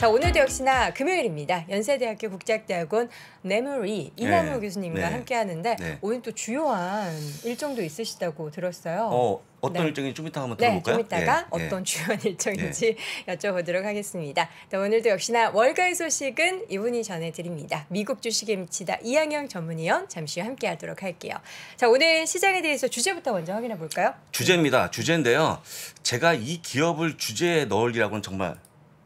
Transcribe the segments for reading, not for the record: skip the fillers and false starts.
자, 오늘도 역시나 금요일입니다. 연세대학교 국제학대학원 메모리 이남우 교수님과 함께하는데 오늘 또 주요한 일정도 있으시다고 들었어요. 어떤 일정인지 좀 이따 한번 들어볼까요? 좀 이따가 어떤 주요한 일정인지 여쭤보도록 하겠습니다. 자, 오늘도 역시나 월가의 소식은 이분이 전해드립니다. 미국 주식에 미치다 이항영 전문위원 잠시 후 함께하도록 할게요. 자, 오늘 시장에 대해서 주제부터 먼저 확인해 볼까요? 주제입니다. 주제인데요. 제가 이 기업을 주제에 넣으리라고는 정말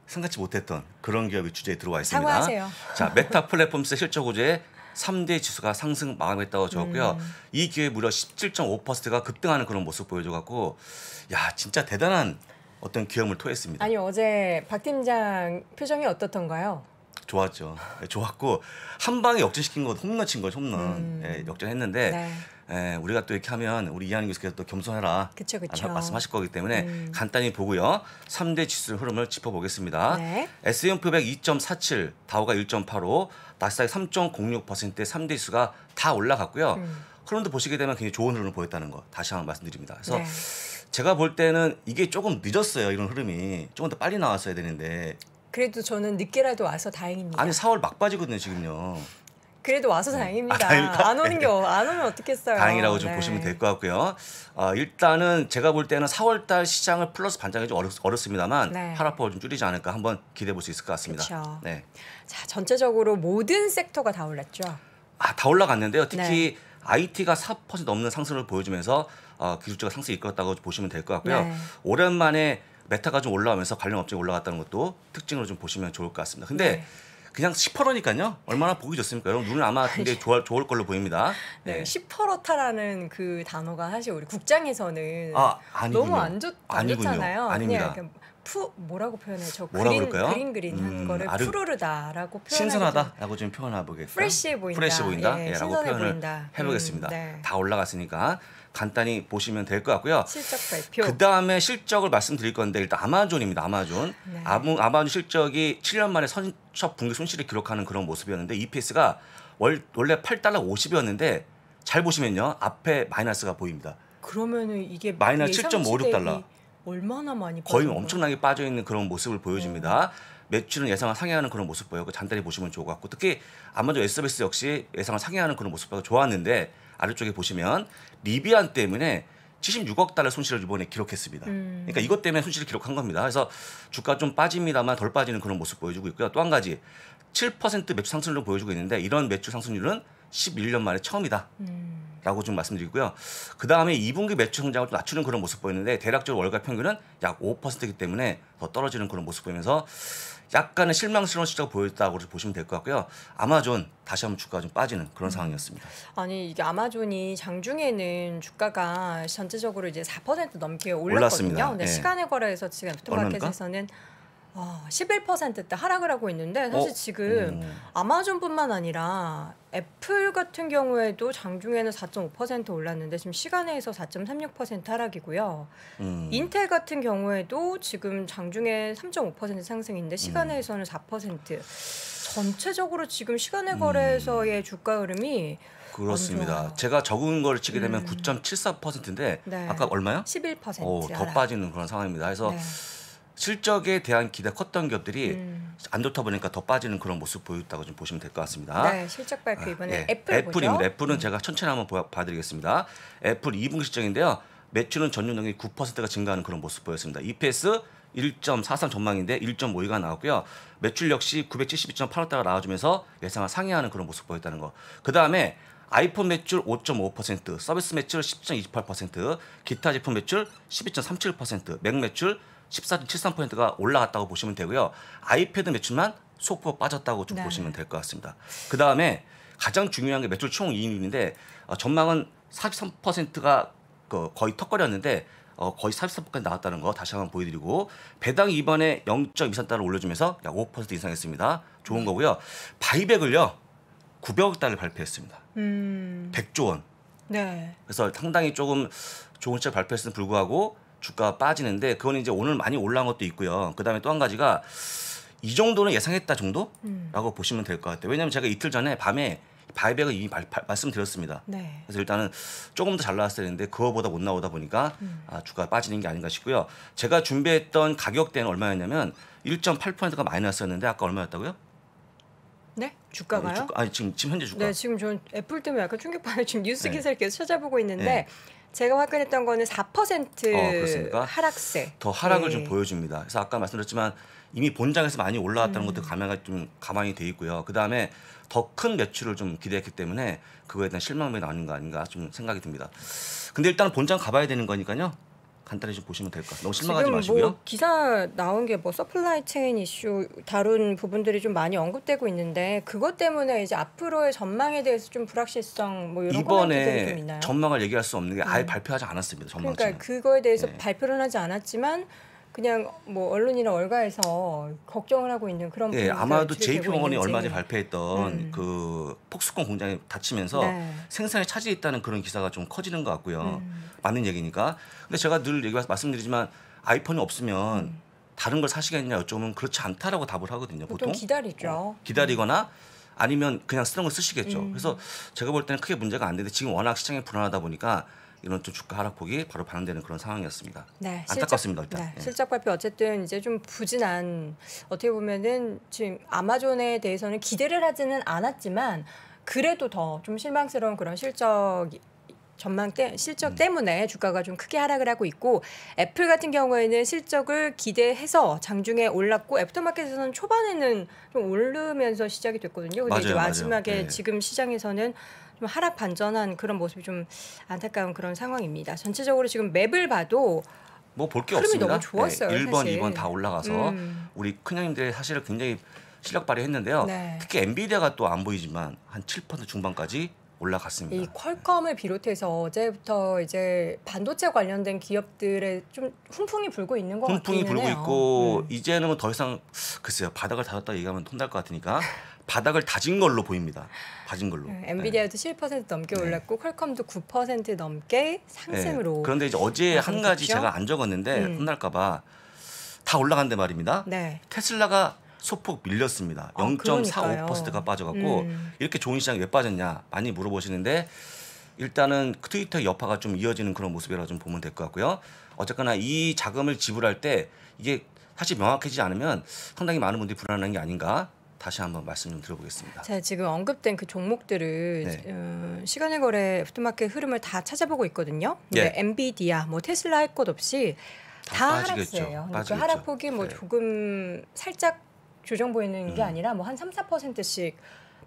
생각지 못했던 그런 기업이 주제에 들어와 있습니다. 사과하세요. 자, 메타 플랫폼스 실적 호재에 3대 지수가 상승 마감했다고 적었고요. 이 기업이 무려 17.5%가 급등하는 그런 모습 보여줘갖고 야 진짜 대단한 어떤 기업을 토했습니다. 아니 어제 박 팀장 표정이 어떻던가요? 좋았죠. 좋았고 한 방에 역전시킨 거 홈런 친 거죠. 홈런 역전했는데 우리가 또 이렇게 하면 우리 이한희 교수께서 또 겸손해라 그쵸. 말씀하실 거기 때문에 간단히 보고요. 3대 지수 흐름을 짚어보겠습니다. S&P 500 2.47, 다우가 1.85, 나스닥이 3.06%의 3대 지수가 다 올라갔고요. 흐름도 보시게 되면 굉장히 좋은 흐름을 보였다는 거 다시 한번 말씀드립니다. 그래서 제가 볼 때는 이게 조금 늦었어요. 이런 흐름이 조금 더 빨리 나왔어야 되는데 그래도 저는 늦게라도 와서 다행입니다. 아니 4월 막바지거든요 지금요. 그래도 와서 다행입니다. 안 오면 어떻겠어요. 다행이라고 좀 보시면 될 것 같고요. 일단은 제가 볼 때는 4월달 시장을 플러스 반장이 좀 어렵습니다만 하락폭을 좀 줄이지 않을까 한번 기대해 볼 수 있을 것 같습니다. 그렇죠. 자, 전체적으로 모든 섹터가 다 올랐죠. 다 올라갔는데요. 특히 IT가 4% 넘는 상승을 보여주면서 기술주가 상승 이끌었다고 보시면 될 것 같고요. 오랜만에 메타가 좀 올라오면서 관련 업종이 올라갔다는 것도 특징으로 좀 보시면 좋을 것 같습니다. 근데 그냥 10%니까요. 얼마나 보기 좋습니까? 여러분 눈은 아마 굉장히 좋을 걸로 보입니다. 10%라는 그 단어가 사실 우리 국장에서는 아니군요. 너무 안 좋잖아요. 아닙니다. 그냥 뭐라고 표현해요? 저 그럴까요? 그린 한 거를 푸르르다라고 표현하고 신선하다라고 좀 표현해보겠습니다. 프레시해 보인다. 프레시해 보인다. 라고 표현을 보인다. 해보겠습니다. 다 올라갔으니까 간단히 보시면 될 것 같고요. 실적 발표. 그 다음에 실적을 말씀드릴 건데 일단 아마존입니다. 아마존. 아마존 실적이 7년 만에 첫 분기 손실을 기록하는 그런 모습이었는데 EPS가 원래 $8.50이었는데 잘 보시면요. 앞에 마이너스가 보입니다. 그러면은 이게 마이너스 $7.56. 얼마나 많이 거의 엄청나게 빠져있는 그런 모습을 보여줍니다. 매출은 예상을 상회하는 그런 모습 보여요. 간단히 보시면 좋을 것 같고 특히 아마존 웹서비스 역시 예상을 상회하는 그런 모습 보여 좋았는데 아래쪽에 보시면 리비안 때문에 $76억 손실을 이번에 기록했습니다. 그러니까 이것 때문에 손실을 기록한 겁니다. 그래서 주가 좀 빠집니다만 덜 빠지는 그런 모습 보여주고 있고요. 또 한 가지 7% 매출 상승률을 보여주고 있는데 이런 매출 상승률은 11년 만에 처음이다. 라고 좀 말씀드리고요. 그 다음에 2분기 매출 성장을 좀 낮추는 그런 모습 보이는데 대략적으로 월가 평균은 약 5%이기 때문에 더 떨어지는 그런 모습 보이면서 약간의 실망스러운 실적을 보였다고 보시면 될 것 같고요. 아마존 다시 한번 주가가 좀 빠지는 그런 상황이었습니다. 아니 이게 아마존이 장중에는 주가가 전체적으로 이제 4% 넘게 올랐거든요. 올랐습니다. 근데 시간의 거래에서 지금 애프터마켓에서는 11%대 하락을 하고 있는데 사실 지금 아마존뿐만 아니라 애플 같은 경우에도 장중에는 4.5% 올랐는데 지금 시간에서 4.36% 하락이고요. 인텔 같은 경우에도 지금 장중에 3.5% 상승인데 시간에서는 4%. 전체적으로 지금 시간의 거래에서의 주가 흐름이 그렇습니다. 제가 적은 걸 치게 되면 9.74%인데 아까 얼마요? 11%. 더 빠지는 그런 상황입니다. 그래서 실적에 대한 기대가 컸던 기업들이 안 좋다 보니까 더 빠지는 그런 모습 보였다고 좀 보시면 될 것 같습니다. 네, 실적 발표 이번에 애플입니다. 애플은 제가 천천히 한번 봐드리겠습니다. 애플 2분기 실적인데요. 매출은 전년 동기 9%가 증가하는 그런 모습 보였습니다. EPS 1.43 전망인데 1.52가 나왔고요. 매출 역시 972.8억 달러가 나와주면서 예상을 상회하는 그런 모습 보였다는 거. 그 다음에 아이폰 매출 5.5%, 서비스 매출 10.28%, 기타 제품 매출 12.37%, 맥 매출 14.73%가 올라갔다고 보시면 되고요. 아이패드 매출만 소폭 빠졌다고 좀 보시면 될 것 같습니다. 그 다음에 가장 중요한 게 매출 총 이익률인데 전망은 43%가 거의 턱걸이었는데 거의 43%까지 나왔다는 거 다시 한번 보여드리고 배당 이번에 0.23달러 올려주면서 약 5% 이상했습니다. 좋은 거고요. 바이백을요 900억 달러 발표했습니다. 100조 원. 그래서 상당히 조금 좋은 실적 발표했음에도 불구하고 주가가 빠지는데 그건 이제 오늘 많이 올라온 것도 있고요. 그다음에 또 한 가지가 이 정도는 예상했다 정도라고 보시면 될 것 같아요. 왜냐하면 제가 이틀 전에 밤에 바이백은 이미 말씀드렸습니다. 네. 그래서 일단은 조금 더 잘 나왔어야 했는데 그거보다 못 나오다 보니까 주가가 빠지는 게 아닌가 싶고요. 제가 준비했던 가격대는 얼마였냐면 1.8%가 마이너스였는데 아까 얼마였다고요? 네? 주가가요? 아니 지금 현재 주가. 네, 지금 전 애플 때문에 약간 충격받아 지금 뉴스 네. 기사를 계속 찾아보고 있는데 네. 제가 확인했던 거는 4% 그렇습니까? 하락세. 더 하락을 네. 좀 보여줍니다. 그래서 아까 말씀드렸지만 이미 본장에서 많이 올라왔다는 것도 가만히 돼 있고요. 그 다음에 더 큰 매출을 좀 기대했기 때문에 그거에 대한 실망이 나는 거 아닌가 좀 생각이 듭니다. 근데 일단 본장 가봐야 되는 거니까요. 간단히 좀 보시면 될 것 같아요. 너무 실망하지 지금 마시고요. 뭐 기사 나온 게 뭐 서플라이 체인 이슈 다룬 부분들이 좀 많이 언급되고 있는데 그것 때문에 이제 앞으로의 전망에 대해서 좀 불확실성 뭐 이런 코멘트들이 좀 이번에 있나요? 전망을 얘기할 수 없는 게 아예 발표하지 않았습니다. 전망치는. 그러니까 그거에 대해서 네. 발표를 하지 않았지만 그냥 뭐 언론이나 월가에서 걱정을 하고 있는 그런 예, 부분이 아마도 유출이 되고 JP모건이 있는지. 얼마 전에 발표했던 그 폭스콘 공장이 닫히면서 네. 생산에 차질이 있다는 그런 기사가 좀 커지는 것 같고요. 맞는 얘기니까. 근데 제가 늘 말씀드리지만 아이폰이 없으면 다른 걸 사시겠냐 여쭤보면 그렇지 않다라고 답을 하거든요. 보통 보통 기다리죠. 기다리거나 아니면 그냥 쓰는 걸 쓰시겠죠. 그래서 제가 볼 때는 크게 문제가 안 되는데 지금 워낙 시장이 불안하다 보니까 이런 좀 주가 하락폭이 바로 반영되는 그런 상황이었습니다. 네, 안타깝습니다. 일단. 네, 예. 실적 발표 어쨌든 이제 좀 부진한 어떻게 보면은 지금 아마존에 대해서는 기대를 하지는 않았지만 그래도 더 좀 실망스러운 그런 실적 때문에 주가가 좀 크게 하락을 하고 있고 애플 같은 경우에는 실적을 기대해서 장중에 올랐고 애프터마켓에서는 초반에는 좀 오르면서 시작이 됐거든요. 근데 이제 맞아요. 마지막에 네. 지금 시장에서는 좀 하락 반전한 그런 모습이 좀 안타까운 그런 상황입니다. 전체적으로 지금 맵을 봐도 뭐 볼 게 흐름이 없습니다. 너무 좋았어요, 1번, 사실. 2번 다 올라가서 우리 큰형님들이 사실은 굉장히 실력 발휘했는데요. 네. 특히 엔비디아가 또 안 보이지만 한 7% 중반까지 올라갔습니다. 이 퀄컴을 비롯해서 어제부터 이제 반도체 관련된 기업들의 좀 훈풍이 불고 있는 것 훈풍이 같기는 불고 해요. 있고 이제는 뭐 더 이상 글쎄요. 바닥을 다졌다 얘기하면 혼날 것 같으니까 바닥을 다진 걸로 보입니다. 다진 걸로. 네, 엔비디아도 7% 넘게 올랐고 퀄컴도 9% 넘게 상승으로. 그런데 이제 어제 한 가지 나섰죠? 제가 안 적었는데 혼날까 봐 다 올라간데 말입니다. 네. 테슬라가 소폭 밀렸습니다. 아, 0.45%가 빠져갖고 이렇게 좋은 시장이 왜 빠졌냐 많이 물어보시는데 일단은 트위터 여파가 좀 이어지는 그런 모습이라고 좀 보면 될 것 같고요. 어쨌거나 이 자금을 지불할 때 이게 사실 명확해지지 않으면 상당히 많은 분들이 불안한 게 아닌가 다시 한번 말씀 좀 드려보겠습니다. 자, 지금 언급된 그 종목들을 네. 시간의 거래 애프터마켓 흐름을 다 찾아보고 있거든요. 근데 예. 엔비디아, 뭐 테슬라 할 것 없이 다 빠지겠죠. 하락세예요. 근데 그 빠지겠죠. 하락폭이 뭐 네. 조금 살짝 조정 보이는 게 아니라 뭐 한 3-4%씩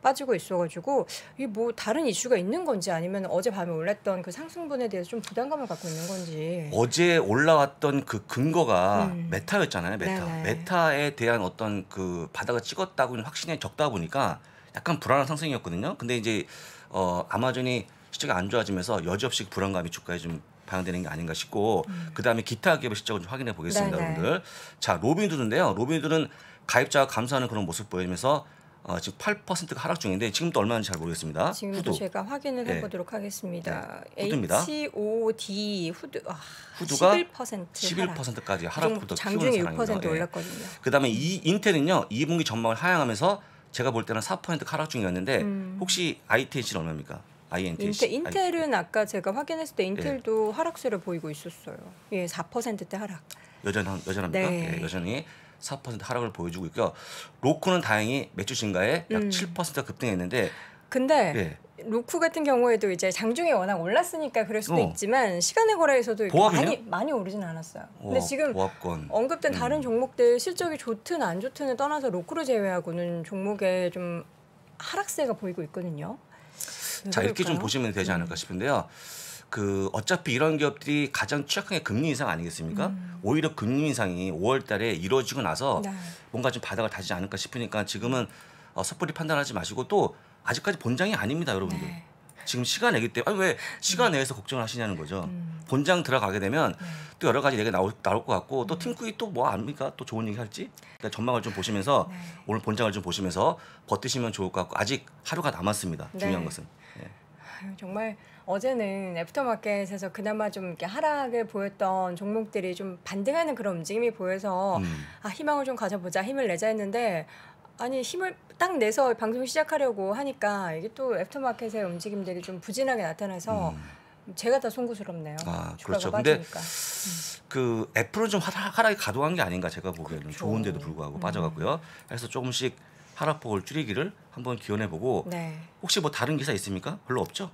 빠지고 있어가지고 이게 뭐 다른 이슈가 있는 건지 아니면 어제 밤에 올랐던 그 상승분에 대해서 좀 부담감을 갖고 있는 건지. 어제 올라왔던 그 근거가 메타였잖아요. 네네. 메타에 대한 어떤 그 바닥을 찍었다고는 확신이 적다 보니까 약간 불안한 상승이었거든요. 근데 이제 아마존이 실적이 안 좋아지면서 여지없이 불안감이 주가에 좀 반영되는 게 아닌가 싶고 그다음에 기타 기업의 실적을 좀 확인해 보겠습니다, 네네. 여러분들. 자, 로빈후드인데요. 로빈후드는 가입자가 감소하는 그런 모습 보이면서 지금 8%가 하락 중인데 지금 또 얼마인지 잘 모르겠습니다. 지금도 후드. 제가 확인을 네. 해보도록 하겠습니다. 후드입니다. HOD 후드가 11% 11%까지 하락. 하락폭도 장중에 키우는 6% 사랑입니다. 예. 올랐거든요. 그다음에 이 인텔은요 2분기 전망을 하향하면서 제가 볼 때는 4% 하락 중이었는데 혹시 ITNC는 얼마입니까? INTC. 인텔은 아까 제가 확인했을 때 인텔도 하락세를 보이고 있었어요. 예, 4%대 하락. 여전합니까? 네. 예, 여전히 4% 하락을 보여주고 있고요. 로쿠는 다행히 매출 증가에 약 7%가 급등했는데 근데 예. 로쿠 같은 경우에도 이제 장중에 워낙 올랐으니까 그럴 수도 있지만 시간의 거래에서도 이렇게 보합이요? 많이 오르진 않았어요. 근데 지금 보합권. 언급된 다른 종목들 실적이 좋든 안 좋든을 떠나서 로쿠를 제외하고는 종목에 좀 하락세가 보이고 있거든요. 자, 이렇게 좀 그럴까요? 보시면 되지 않을까 싶은데요. 그 어차피 이런 기업들이 가장 취약한 게 금리 인상 아니겠습니까? 오히려 금리 인상이 5월 달에 이루어지고 나서 네. 뭔가 좀 바닥을 다지지 않을까 싶으니까 지금은 섣불리 판단하지 마시고 또 아직까지 본장이 아닙니다, 여러분들. 네. 지금 시간 내기 때문에 아니 왜 시간 내에서 걱정을 하시냐는 거죠. 본장 들어가게 되면 또 여러 가지 얘기가 나올 것 같고 또 팀쿡이 또 뭐 압니까? 또 좋은 얘기 할지? 그러니까 전망을 좀 보시면서 오늘 본장을 좀 보시면서 버티시면 좋을 것 같고 아직 하루가 남았습니다. 중요한 네. 것은. 예. 아유, 정말 어제는 애프터마켓에서 그나마 좀 이렇게 하락을 보였던 종목들이 좀 반등하는 그런 움직임이 보여서 희망을 좀 가져보자 힘을 내자 했는데 아니 힘을 딱 내서 방송 시작하려고 하니까 이게 또 애프터마켓의 움직임들이 좀 부진하게 나타나서 제가 다 송구스럽네요. 아, 주가가 그렇죠. 근데 빠지니까. 그 애플은 좀 하락이 가동한 게 아닌가 제가 보기에는 그렇죠. 좋은데도 불구하고 빠져갔고요. 그래서 조금씩 하락폭을 줄이기를 한번 기원해보고 네. 혹시 뭐 다른 기사 있습니까? 별로 없죠?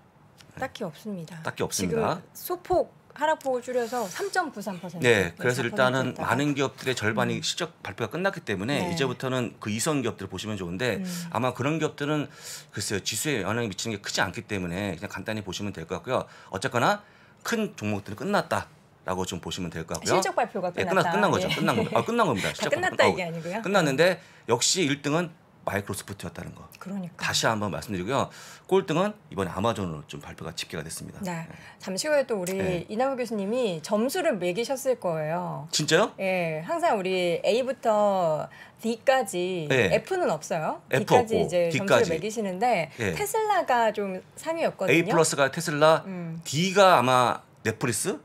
딱히 없습니다. 딱히 없습니다. 지금 소폭 하락폭을 줄여서 3.93%. 네, 그래서 일단은 4%였다가. 많은 기업들의 절반이 실적 발표가 끝났기 때문에 네. 이제부터는 그 이선 기업들을 보시면 좋은데 아마 그런 기업들은 글쎄요 지수에 영향을 미치는 게 크지 않기 때문에 그냥 간단히 보시면 될 것 같고요. 어쨌거나 큰 종목들은 끝났다라고 좀 보시면 될 것 같고요. 실적 발표가 끝났다. 끝난 거죠. 예. 끝난 겁니다. 끝난 겁니다. 다 실적 끝났다 발표. 이게 아니고요. 끝났는데 역시 1등은 마이크로소프트였다는 거. 그러니까. 다시 한번 말씀드리고요. 꼴등은 이번에 아마존으로 좀 발표가 집계가 됐습니다. 네. 잠시 후에 또 우리 네. 이남우 교수님이 점수를 매기셨을 거예요. 진짜요? 예, 항상 우리 A부터 D까지 네. F는 없어요. F D까지 없고, 이제 D까지. 점수를 매기시는데 네. 테슬라가 좀 상위였거든요. A 플러스가 테슬라, D가 아마 넷플릭스?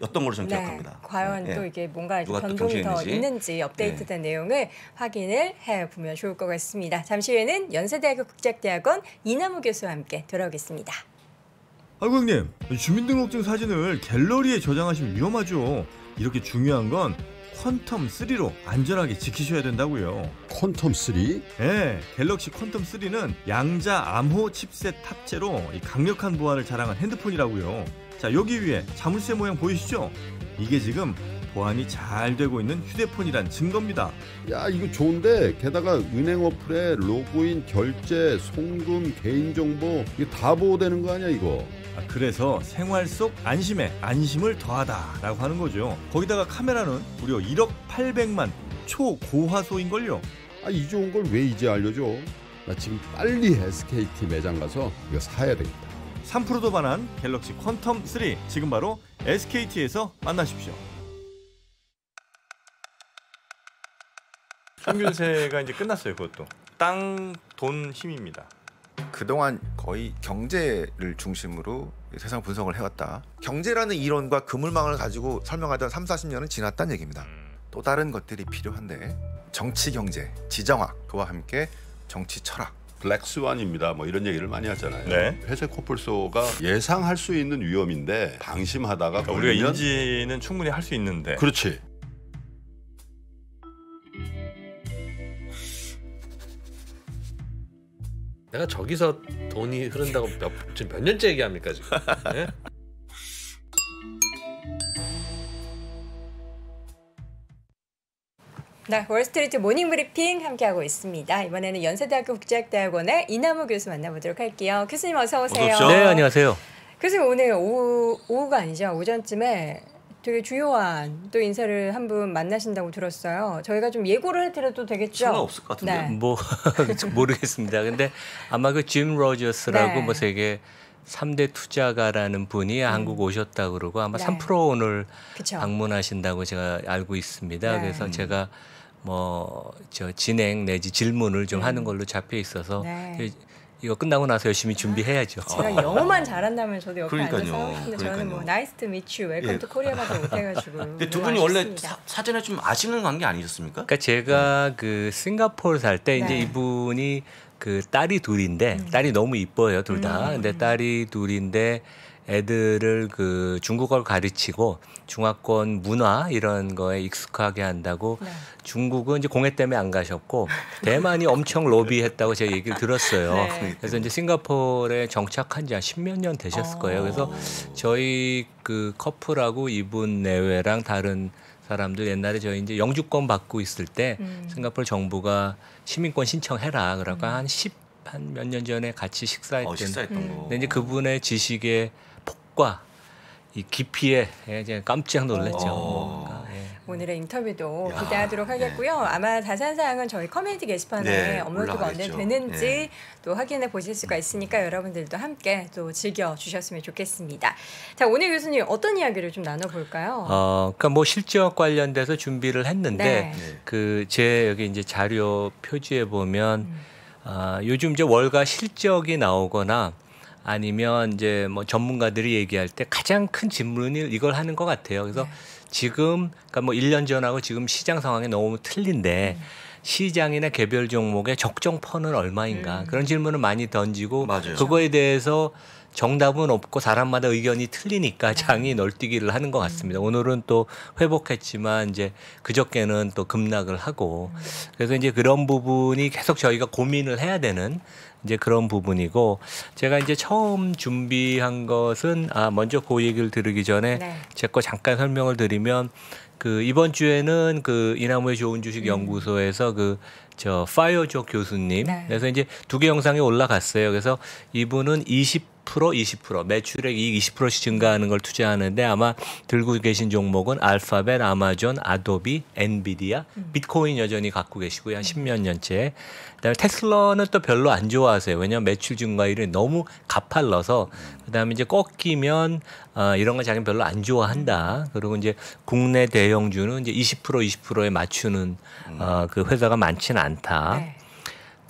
였던 걸로 저는 네, 기억합니다. 과연 네. 또 이게 뭔가 누가 또 변동이 더 경쟁했는지. 있는지 업데이트된 내용을 확인을 해보면 좋을 것 같습니다. 잠시 후에는 연세대학교 국제학대학원 이남우 교수와 함께 돌아오겠습니다. 아이고 형님, 주민등록증 사진을 갤러리에 저장하시면 위험하죠. 이렇게 중요한 건 퀀텀3로 안전하게 지키셔야 된다고요. 퀀텀3? 네, 갤럭시 퀀텀3는 양자 암호 칩셋 탑재로 이 강력한 보안을 자랑한 핸드폰이라고요. 자, 여기 위에 자물쇠 모양 보이시죠? 이게 지금 보안이 잘 되고 있는 휴대폰이란 증거입니다. 야, 이거 좋은데 게다가 은행 어플에 로그인, 결제, 송금, 개인정보 이게 다 보호되는 거 아니야 이거? 그래서 생활 속 안심에 안심을 더하다라고 하는 거죠. 거기다가 카메라는 무려 1억 800만 초고화소인걸요. 아, 이 좋은 걸 왜 이제 알려줘? 나 지금 빨리 SKT 매장 가서 이거 사야 되겠다. 3%도 반한 갤럭시 퀀텀3 지금 바로 SKT에서 만나십시오. 평균세가 이제 끝났어요. 그것도 땅, 돈, 힘입니다. 그동안 거의 경제를 중심으로 세상 분석을 해왔다. 경제라는 이론과 그물망을 가지고 설명하던 3, 40년은 지났다는 얘기입니다. 또 다른 것들이 필요한데 정치 경제, 지정학 그와 함께 정치 철학. 블랙스완입니다. 뭐 이런 얘기를 많이 하잖아요. 네. 회색 코뿔소가 예상할 수 있는 위험인데 방심하다가 그러니까 우리가 걸리면 인지는 충분히 할 수 있는데 그렇지. 내가 저기서 돈이 흐른다고 지금 몇 년째 얘기합니까 지금? 네? 네, 월스트리트 모닝 브리핑 함께하고 있습니다. 이번에는 연세대학교 국제학대학원의 이남우 교수 만나보도록 할게요. 교수님 어서 오세요. 어서 오십시오. 네, 안녕하세요. 교수님 오늘 오후가 아니죠. 오전쯤에 되게 주요한 또 인사를 한 분 만나신다고 들었어요. 저희가 좀 예고를 해드려도 되겠죠? 상관없을 것 같은데요. 네. 뭐 모르겠습니다. 근데 아마 그 짐 로저스라고 네. 뭐 세계 3대 투자가라는 분이 한국 오셨다고 그러고 아마 네. 3% 오늘 그쵸. 방문하신다고 제가 알고 있습니다. 네. 그래서 제가 뭐 저 진행 내지 질문을 좀 하는 걸로 잡혀 있어서 네. 이거 끝나고 나서 열심히 준비해야죠. 제가 영어만 잘한다면 저도 옆에 그러니까요. 앉아서 근데 저는 뭐 나이스 투 미츠 웰컴 예. 투 코리아밖에 못해가지고 근데 두 분이 원래 사전에 좀 아시는 관계 아니셨습니까? 그러니까 제가 그 싱가포르 살 때 이제 네. 이분이 그 딸이 둘인데 딸이 너무 이뻐요 둘 다. 근데 딸이 둘인데 애들을 그 중국어를 가르치고 중화권 문화 이런 거에 익숙하게 한다고 네. 중국은 이제 공해 때문에 안 가셨고 대만이 엄청 로비했다고 제가 얘기를 들었어요. 네. 그래서 이제 싱가포르에 정착한 지 한 10몇 년 되셨을 거예요. 그래서 저희 그 커플하고 이분 내외랑 다른 사람들 옛날에 저희 이제 영주권 받고 있을 때 싱가포르 정부가 시민권 신청해라. 그러니까 한 몇 년 전에 같이 식사했던. 식사했던 거. 근데 이제 그분의 지식의 폭과 이 깊이에 이제 깜짝 놀랐죠. 그러니까, 예. 오늘의 인터뷰도 야, 기대하도록 하겠고요. 아마 자세한 사항은 저희 커뮤니티 게시판에 네, 업로드가 올라가겠죠. 언제되는지 네. 또 확인해 보실 수가 있으니까 여러분들도 함께 또 즐겨 주셨으면 좋겠습니다. 자, 오늘 교수님 어떤 이야기를 좀 나눠볼까요? 그러니까 뭐 실적 관련돼서 준비를 했는데 네. 그 제 여기 이제 자료 표지에 보면 요즘 이제 월가 실적이 나오거나 아니면 이제 뭐 전문가들이 얘기할 때 가장 큰 질문을 이걸 하는 것 같아요. 그래서 지금 그러니까 뭐 1년 전하고 지금 시장 상황이 너무 틀린데 시장이나 개별 종목의 적정 펀은 얼마인가 그런 질문을 많이 던지고 맞아요. 그거에 대해서 정답은 없고 사람마다 의견이 틀리니까 장이 널뛰기를 하는 것 같습니다. 오늘은 또 회복했지만 이제 그저께는 또 급락을 하고 그래서 이제 그런 부분이 계속 저희가 고민을 해야 되는 이제 그런 부분이고 제가 이제 처음 준비한 것은 먼저 그 얘기를 들으기 전에 네. 제 거 잠깐 설명을 드리면 그 이번 주에는 그 이나무의 좋은 주식 연구소에서 저 파이어조 교수님 네. 그래서 이제 2개 영상이 올라갔어요. 그래서 이분은 20% 매출액 이익 20%씩 증가하는 걸 투자하는데 아마 들고 계신 종목은 알파벳, 아마존, 아도비, 엔비디아, 비트코인 여전히 갖고 계시고요. 한 10몇 년째. 그다음에 테슬라는 또 별로 안 좋아하세요. 왜냐하면 매출 증가율이 너무 가팔라서 그다음에 이제 꺾이면 이런 건 자기는 별로 안 좋아한다. 그리고 이제 국내 대형주는 이제 20%에 맞추는 그 회사가 많지는 않다. 네.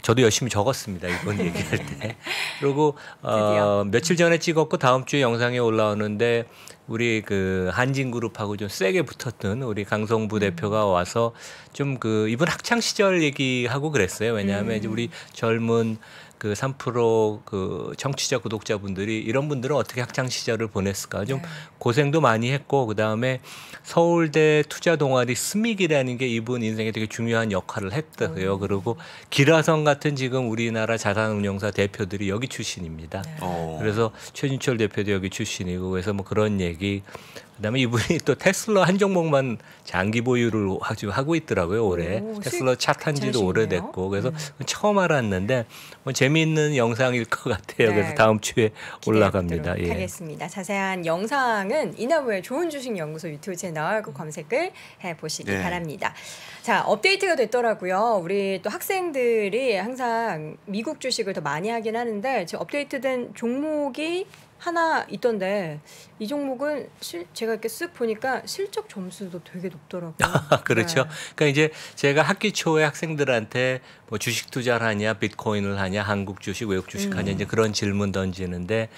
저도 열심히 적었습니다. 이번 얘기할 때. 그리고 드디어. 며칠 전에 찍었고 다음 주에 영상이 올라오는데 우리 그 한진그룹하고 좀 세게 붙었던 우리 강성부 대표가 와서 좀 이분 학창 시절 얘기하고 그랬어요. 왜냐하면 이제 우리 젊은 그 3% 그 청취자 구독자분들이 이런 분들은 어떻게 학창 시절을 보냈을까 좀 고생도 많이 했고 그 다음에 서울대 투자 동아리 스믹이라는 게 이분 인생에 되게 중요한 역할을 했다고요. 그리고 기라성 같은 지금 우리나라 자산운용사 대표들이 여기 출신입니다. 그래서 최진철 대표도 여기 출신이고 그래서 뭐 그런 얘기. 그다음에 이분이 또 테슬라 한 종목만 장기 보유를 하고 있더라고요 올해. 테슬라 차 탄 지도 오래됐고 그래서 처음 알았는데 뭐 재미있는 영상일 것 같아요. 네. 그래서 다음 주에 올라갑니다. 예. 하겠습니다. 자세한 영상은 이나무의 좋은 주식 연구소 유튜브 채널 검색을 해보시기 네. 바랍니다. 자, 업데이트가 됐더라고요. 우리 또 학생들이 항상 미국 주식을 더 많이 하긴 하는데 지금 업데이트된 종목이 하나 있던데 이 종목은 제가 이렇게 쓱 보니까 실적 점수도 되게 높더라고요. 그렇죠. 네. 그러니까 이제 제가 학기 초에 학생들한테 뭐 주식 투자를 하냐, 비트코인을 하냐, 한국 주식, 외국 주식 하냐 이제 그런 질문 던지는데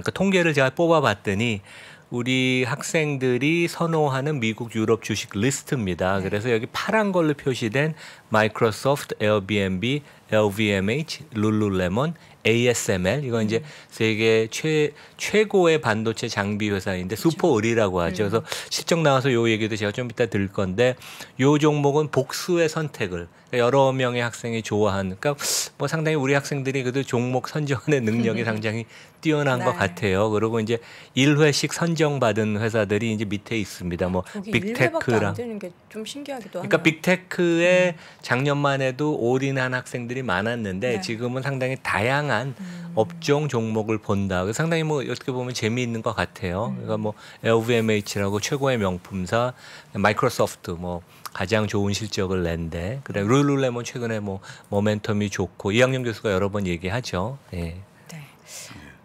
그 통계를 제가 뽑아봤더니 우리 학생들이 선호하는 미국 유럽 주식 리스트입니다. 그래서 여기 파란 걸로 표시된 마이크로소프트, 에어비앤비, LVMH, 룰루레몬, ASML 이건 이제 세계 최고의 반도체 장비 회사인데 슈퍼을이라고 하죠. 그래서 실적 나와서 요 얘기도 제가 좀 이따 들 건데 요 종목은 복수의 선택을 여러 명의 학생이 좋아하는 그러니까 뭐 상당히 우리 학생들이 그래도 종목 선정하는 능력이 상당히 뛰어난 것 같아요. 그리고 이제 1회씩 선정받은 회사들이 이제 밑에 있습니다. 뭐 빅테크랑 안 되는 게 좀 신기하기도 하네요. 그러니까 빅테크에 작년만 해도 올인한 학생들이 많았는데 지금은 상당히 다양한 업종 종목을 본다. 상당히 뭐 어떻게 보면 재미있는 것 같아요. 그러니까 뭐 LVMH라고 최고의 명품사, 마이크로소프트 뭐 가장 좋은 실적을 낸데 그다음에 룰루레몬 최근에 뭐 모멘텀이 좋고 이학년 교수가 여러 번 얘기하죠. 예.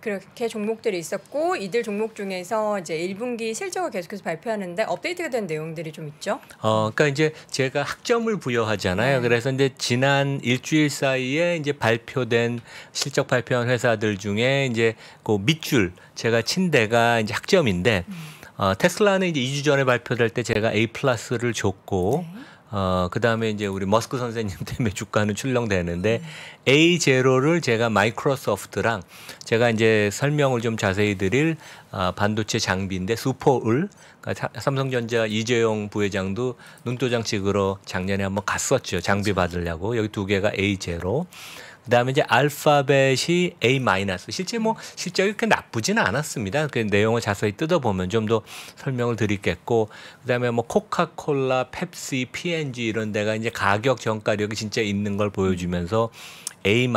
그렇게 종목들이 있었고 이들 종목 중에서 이제 1분기 실적을 계속해서 발표하는데 업데이트가 된 내용들이 좀 있죠. 그러니까 이제 제가 학점을 부여하잖아요. 그래서 이제 지난 일주일 사이에 이제 발표된 실적 발표한 회사들 중에 이제 그 밑줄 제가 친 데가 이제 학점인데 테슬라는 이제 2주 전에 발표될 때 제가 A+를 줬고 그다음에 이제 우리 머스크 선생님 때문에 주가는 출렁대는데 A0를 제가 마이크로소프트랑 제가 이제 설명을 좀 자세히 드릴 반도체 장비인데 슈퍼을 그러니까 삼성전자 이재용 부회장도 눈도장 찍으러 작년에 한번 갔었죠. 장비 받으려고. 여기 두 개가 A0. 그다음에 이제 알파벳이 A-. 실제 뭐 실적이 그렇게 나쁘지는 않았습니다. 그 내용을 자세히 뜯어보면 좀 더 설명을 드리겠고 그다음에 뭐 코카콜라, 펩시, P&G 이런 데가 이제 가격 전가력이 진짜 있는 걸 보여주면서 A-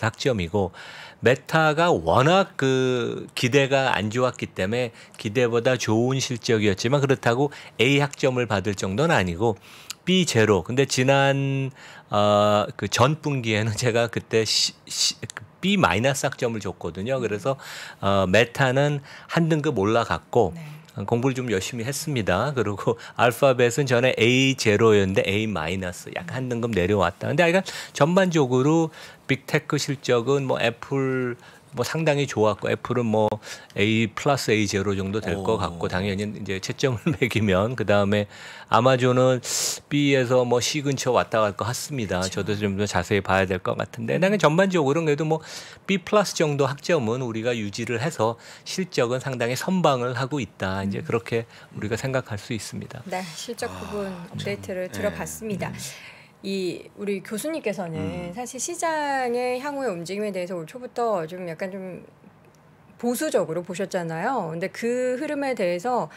학점이고 메타가 워낙 그 기대가 안 좋았기 때문에 기대보다 좋은 실적이었지만 그렇다고 A 학점을 받을 정도는 아니고 B0. 근데 지난 그 전 분기에는 제가 그때 B- 학점을 줬거든요. 그래서 메타는 한 등급 올라갔고 공부를 좀 열심히 했습니다. 그리고 알파벳은 전에 A0였는데 A- 약간 한 등급 내려왔다. 근데 하여간 전반적으로 빅테크 실적은 뭐 애플 뭐 상당히 좋았고 애플은 뭐 A 플러스 A 제로 정도 될 것 같고 당연히 이제 채점을 매기면 그 다음에 아마존은 B에서 뭐 C 근처 왔다 갈 것 같습니다. 그렇죠. 저도 좀 더 자세히 봐야 될 것 같은데 당연히 전반적으로 그래도 뭐 B 플러스 정도 학점은 우리가 유지를 해서 실적은 상당히 선방을 하고 있다. 이제 그렇게 우리가 생각할 수 있습니다. 네, 실적 부분 업데이트를 들어봤습니다. 이 우리 교수님께서는 사실 시장의 향후의 움직임에 대해서 올 초부터 좀 약간 좀 보수적으로 보셨잖아요. 근데 그 흐름에 대해서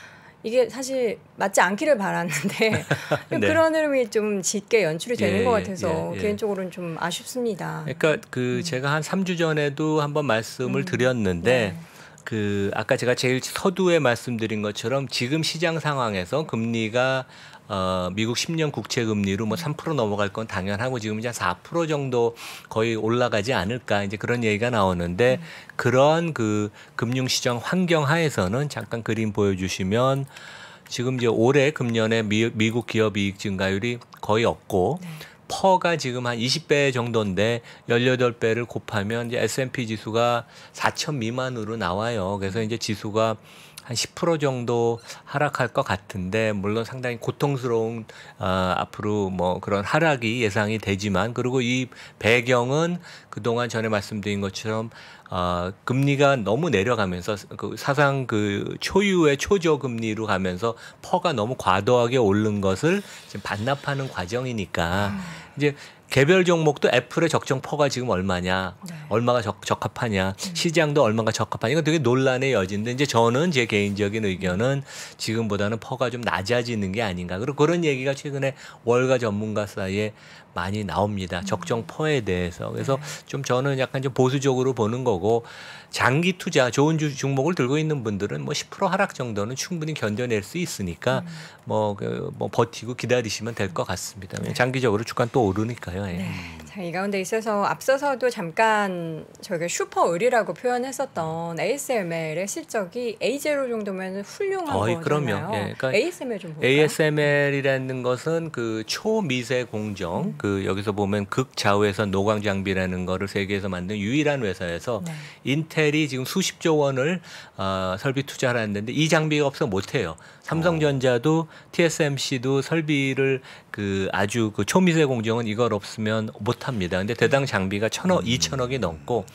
이게 사실 맞지 않기를 바랐는데 네. 그런 흐름이 좀 짙게 연출이 되는 것 같아서 개인적으로는 좀 아쉽습니다. 그러니까 그 제가 한 3주 전에도 한번 말씀을 드렸는데 그 아까 제가 제일 서두에 말씀드린 것처럼 지금 시장 상황에서 금리가 미국 10년 국채 금리로 뭐 3% 넘어갈 건 당연하고 지금 이제 4% 정도 거의 올라가지 않을까 이제 그런 얘기가 나오는데 그런 그 금융시장 환경 하에서는 잠깐 그림 보여주시면 지금 이제 올해 금년에 미국 기업 이익 증가율이 거의 없고 퍼가 지금 한 20배 정도인데 18배를 곱하면 이제 S&P 지수가 4,000 미만으로 나와요. 그래서 이제 지수가 한 10% 정도 하락할 것 같은데 물론 상당히 고통스러운 앞으로 뭐 그런 하락이 예상이 되지만 그리고 이 배경은 그동안 전에 말씀드린 것처럼 금리가 너무 내려가면서 그 사상 그 초유의 초저금리로 가면서 퍼가 너무 과도하게 오른 것을 지금 반납하는 과정이니까 이제 개별 종목도 애플의 적정 퍼가 지금 얼마냐, 얼마가 적합하냐, 시장도 얼마가 적합하냐, 이건 되게 논란의 여지인데 이제 저는 제 개인적인 의견은 지금보다는 퍼가 좀 낮아지는 게 아닌가. 그리고 그런 얘기가 최근에 월가 전문가 사이에 많이 나옵니다. 적정 퍼에 대해서. 그래서 좀 저는 약간 좀 보수적으로 보는 거고 장기 투자 좋은 종목을 들고 있는 분들은 뭐 10% 하락 정도는 충분히 견뎌낼 수 있으니까 뭐 버티고 기다리시면 될 것 같습니다. 장기적으로 주가 또 오르니까요. 네. 자, 이 가운데 있어서 앞서서도 잠깐 저희가 슈퍼을이라고 표현했었던 ASML의 실적이 A0 정도면 훌륭한 거잖아요. 그럼요. 그러니까 ASML 좀 볼까요? ASML이라는 것은 그 초미세 공정 그 여기서 보면 극자외선 노광 장비라는 거를 세계에서 만든 유일한 회사에서 인텔이 지금 수십조 원을 설비 투자를 했는데 이 장비가 없어 못해요. 삼성전자도 TSMC도 설비를 그 아주 그 초미세 공정은 이걸 없으면 못합니다. 근데 대당 장비가 2천억이 넘고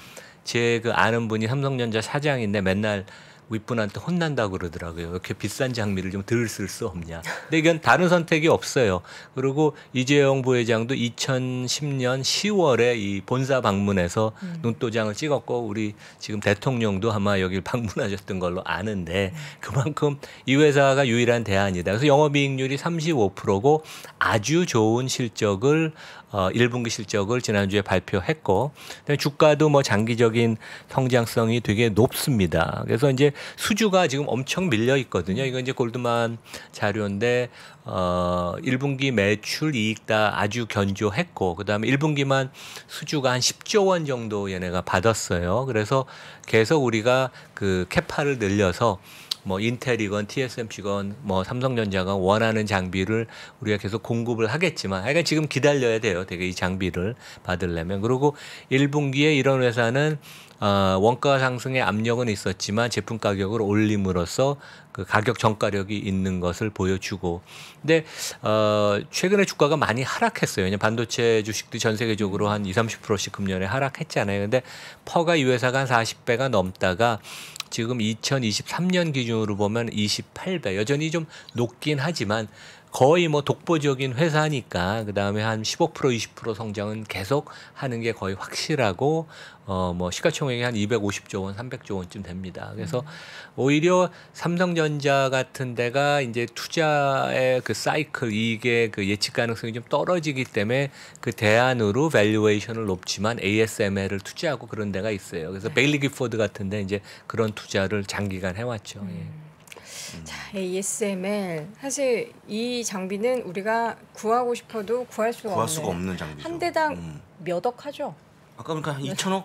제 그 아는 분이 삼성전자 사장인데 맨날 윗분한테 혼난다고 그러더라고요. 이렇게 비싼 장비를 좀 덜 쓸 수 없냐. 근데 이건 다른 선택이 없어요. 그리고 이재용 부회장도 2010년 10월에 이 본사 방문해서 눈도장을 찍었고 우리 지금 대통령도 아마 여기를 방문하셨던 걸로 아는데 그만큼 이 회사가 유일한 대안이다. 그래서 영업이익률이 35%고 아주 좋은 실적을 1분기 실적을 지난주에 발표했고 주가도 뭐 장기적인 성장성이 되게 높습니다. 그래서 이제 수주가 지금 엄청 밀려 있거든요. 이건 이제 골드만 자료인데 1분기 매출 이익 다 아주 견조했고 그다음에 1분기만 수주가 한 10조 원 정도 얘네가 받았어요. 그래서 계속 우리가 그 캐파를 늘려서 뭐 인텔이건 TSMC건 뭐 삼성전자가 원하는 장비를 우리가 계속 공급을 하겠지만 그러니까 지금 기다려야 돼요. 되게 이 장비를 받으려면. 그리고 1분기에 이런 회사는 원가 상승의 압력은 있었지만 제품 가격을 올림으로써 그 가격 전가력이 있는 것을 보여주고 근데 최근에 주가가 많이 하락했어요. 왜냐면 반도체 주식도 전 세계적으로 한 20-30%씩 금년에 하락했잖아요. 근데 퍼가 이 회사가 한 40배가 넘다가 지금 2023년 기준으로 보면 28배 여전히 좀 높긴 하지만 거의 뭐 독보적인 회사니까 그다음에 한 15% 20% 성장은 계속 하는 게 거의 확실하고 뭐 시가총액이 한 250조 원, 300조 원쯤 됩니다. 그래서 오히려 삼성전자 같은 데가 이제 투자의 그 사이클 이게 그 예측 가능성이 좀 떨어지기 때문에 그 대안으로 밸류에이션을 높지만 ASML을 투자하고 그런 데가 있어요. 그래서 베일리 기포드 같은 데 이제 그런 투자를 장기간 해왔죠. 자, ASML 사실 이 장비는 우리가 구하고 싶어도 구할 수가 없는 장비죠. 한 대당 몇 억 하죠? 아까 그러니까 한 2천억?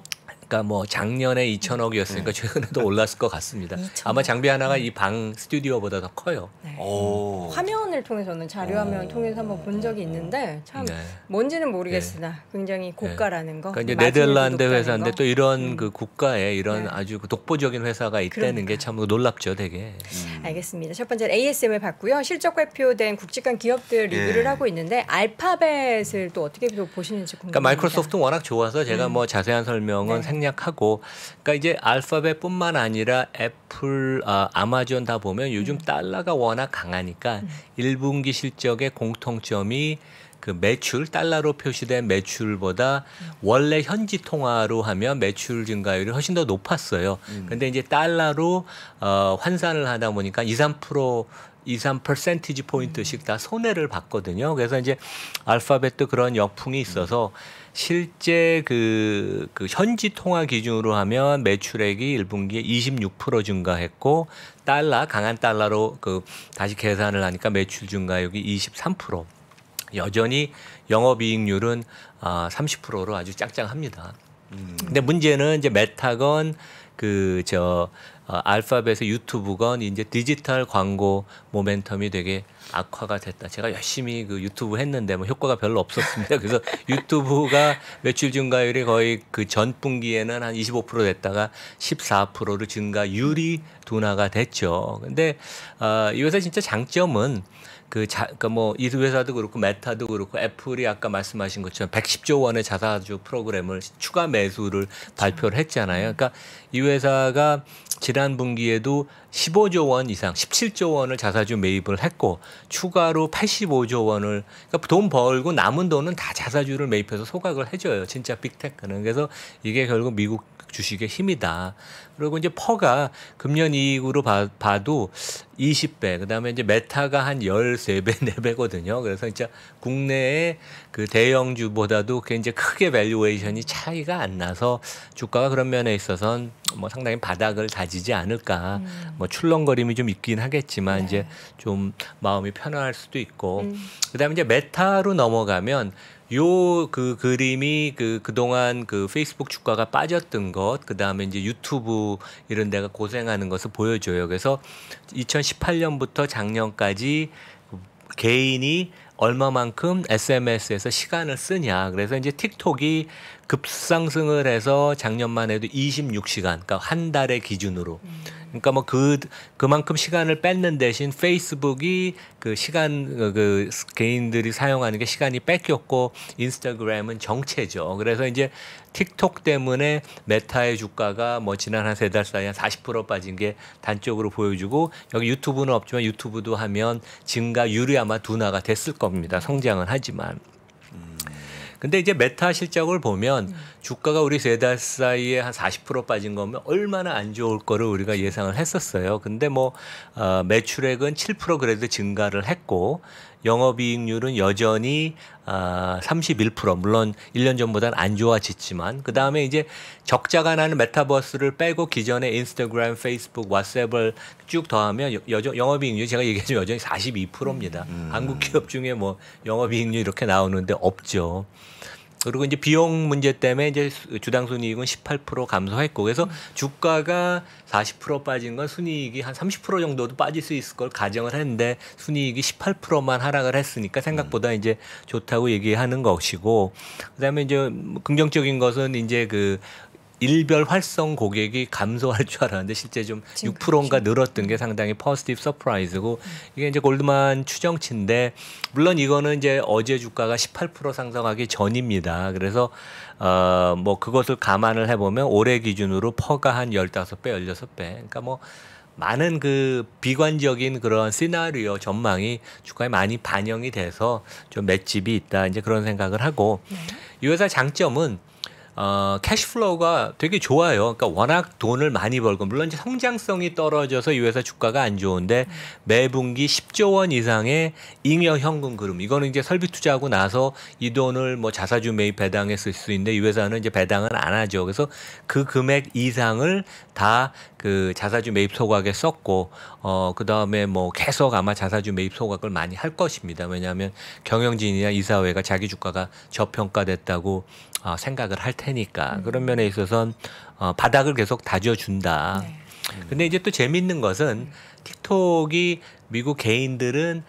그러니까 뭐 작년에 2천억이었으니까 최근에도 올랐을 것 같습니다. 아마 장비 하나가 이 방 스튜디오보다 더 커요. 네. 오. 화면을 통해서는 자료 화면을 통해서 한번 본 적이 있는데 참 네. 뭔지는 모르겠으나 굉장히 고가라는 거. 그러니까 이제 마진율도 네덜란드 높다는 회사인데 거. 또 이런 그 국가에 이런 네. 아주 그 독보적인 회사가 있다는 게 참 놀랍죠, 되게. 알겠습니다. 첫 번째는 ASM을 봤고요. 실적 발표된 굵직한 기업들 리뷰를 예. 하고 있는데 알파벳을 또 어떻게 보시는지 궁금합니다. 그러니까 마이크로소프트 워낙 좋아서 제가 뭐 자세한 설명은 네. 생략하고, 그러니까 이제 알파벳뿐만 아니라 애플, 아마존 다 보면 요즘 달러가 워낙 강하니까 1분기 실적의 공통점이 그 매출, 달러로 표시된 매출보다 원래 현지 통화로 하면 매출 증가율이 훨씬 더 높았어요. 근데 이제 달러로 환산을 하다 보니까 2, 3% 포인트씩 다 손해를 봤거든요. 그래서 이제 알파벳도 그런 역풍이 있어서 실제 그 현지 통화 기준으로 하면 매출액이 1분기에 26% 증가했고, 강한 달러로 다시 계산을 하니까 매출 증가율이 23%. 여전히 영업이익률은 30%로 아주 짱짱합니다. 근데 문제는 이제 메타건 알파벳의 유튜브건 이제 디지털 광고 모멘텀이 되게 악화가 됐다. 제가 열심히 그 유튜브 했는데 뭐 효과가 별로 없었습니다. 그래서 유튜브가 매출 증가율이 거의 그 전 분기에는 한 25% 됐다가 14%로 증가율이 둔화가 됐죠. 근데 이 회사 진짜 장점은 이 회사도 그렇고 메타도 그렇고 애플이 아까 말씀하신 것처럼 110조 원의 자사주 프로그램을 추가 매수를 발표를 했잖아요. 그러니까 이 회사가 지난 분기에도 15조 원 이상, 17조 원을 자사주 매입을 했고 추가로 85조 원을, 그러니까 돈 벌고 남은 돈은 다 자사주를 매입해서 소각을 해줘요. 진짜 빅테크는. 그래서 이게 결국 미국 주식의 힘이다. 그리고 이제 퍼가 금년 이익으로 봐도 20배, 그다음에 이제 메타가 한 13배, 4배거든요. 그래서 진짜 국내의 그 대형주보다도 굉장히 크게 밸류에이션이 차이가 안 나서 주가가 그런 면에 있어서는 뭐 상당히 바닥을 다지지 않을까. 뭐 출렁거림이 좀 있긴 하겠지만 이제 좀 마음이 편안할 수도 있고. 그다음에 이제 메타로 넘어가면 그 그림이 그동안 그 페이스북 주가가 빠졌던 것, 그다음에 이제 유튜브 이런 데가 고생하는 것을 보여줘요. 그래서 2018년부터 작년까지 개인이 얼마만큼 SNS에서 시간을 쓰냐. 그래서 이제 틱톡이 급상승을 해서 작년만 해도 26시간, 그러니까 한 달의 기준으로. 그러니까 뭐 그만큼 시간을 뺏는 대신 페이스북이 개인들이 사용하는 게 시간이 뺏겼고, 인스타그램은 정체죠. 그래서 이제 틱톡 때문에 메타의 주가가 뭐 지난 한 3달 사이에 한 40% 빠진 게 단적으로 보여주고, 여기 유튜브는 없지만 유튜브도 하면 증가율이 아마 둔화가 됐을 겁니다. 성장은 하지만. 근데 이제 메타 실적을 보면 주가가 우리 3달 사이에 한 40% 빠진 거면 얼마나 안 좋을 거를 우리가 예상을 했었어요. 근데 뭐 매출액은 7% 그래도 증가를 했고, 영업이익률은 여전히 31%, 물론 1년 전보다는 안 좋아졌지만, 그 다음에 이제 적자가 나는 메타버스를 빼고 기존의 인스타그램, 페이스북, 왓츠앱을 쭉 더하면 영업이익률이 제가 얘기했지만 여전히 42%입니다. 한국 기업 중에 뭐 영업이익률 이렇게 나오는데 없죠. 그리고 이제 비용 문제 때문에 이제 주당 순이익은 18% 감소했고, 그래서 주가가 40% 빠진 건 순이익이 한 30% 정도도 빠질 수 있을 걸 가정을 했는데 순이익이 18%만 하락을 했으니까 생각보다 이제 좋다고 얘기하는 것이고, 그다음에 이제 긍정적인 것은 이제 일별 활성 고객이 감소할 줄 알았는데 실제 좀 6%인가 늘었던 게 상당히 포지티브 서프라이즈고, 이게 이제 골드만 추정치인데, 물론 이거는 이제 어제 주가가 18% 상승하기 전입니다. 그래서 뭐 그것을 감안을 해보면 올해 기준으로 퍼가 한 15배, 16배. 그러니까 뭐 많은 비관적인 그런 시나리오 전망이 주가에 많이 반영이 돼서 좀 맷집이 있다, 이제 그런 생각을 하고, 이 회사 장점은 캐시플로우가 되게 좋아요. 그러니까 워낙 돈을 많이 벌고, 물론 이제 성장성이 떨어져서 이 회사 주가가 안 좋은데 매분기 10조 원 이상의 잉여 현금 그름, 이거는 이제 설비 투자하고 나서 이 돈을 뭐 자사주 매입 배당에 쓸 수 있는데 이 회사는 이제 배당은 안 하죠. 그래서 그 금액 이상을 다 자사주 매입 소각에 썼고, 그다음에 뭐 계속 아마 자사주 매입 소각을 많이 할 것입니다. 왜냐하면 경영진이나 이사회가 자기 주가가 저평가됐다고 생각을 할 테니까. 테니까 그런 면에 있어서는 바닥을 계속 다져준다. 네. 근데 이제 또 재밌는 것은 틱톡이 미국 개인들은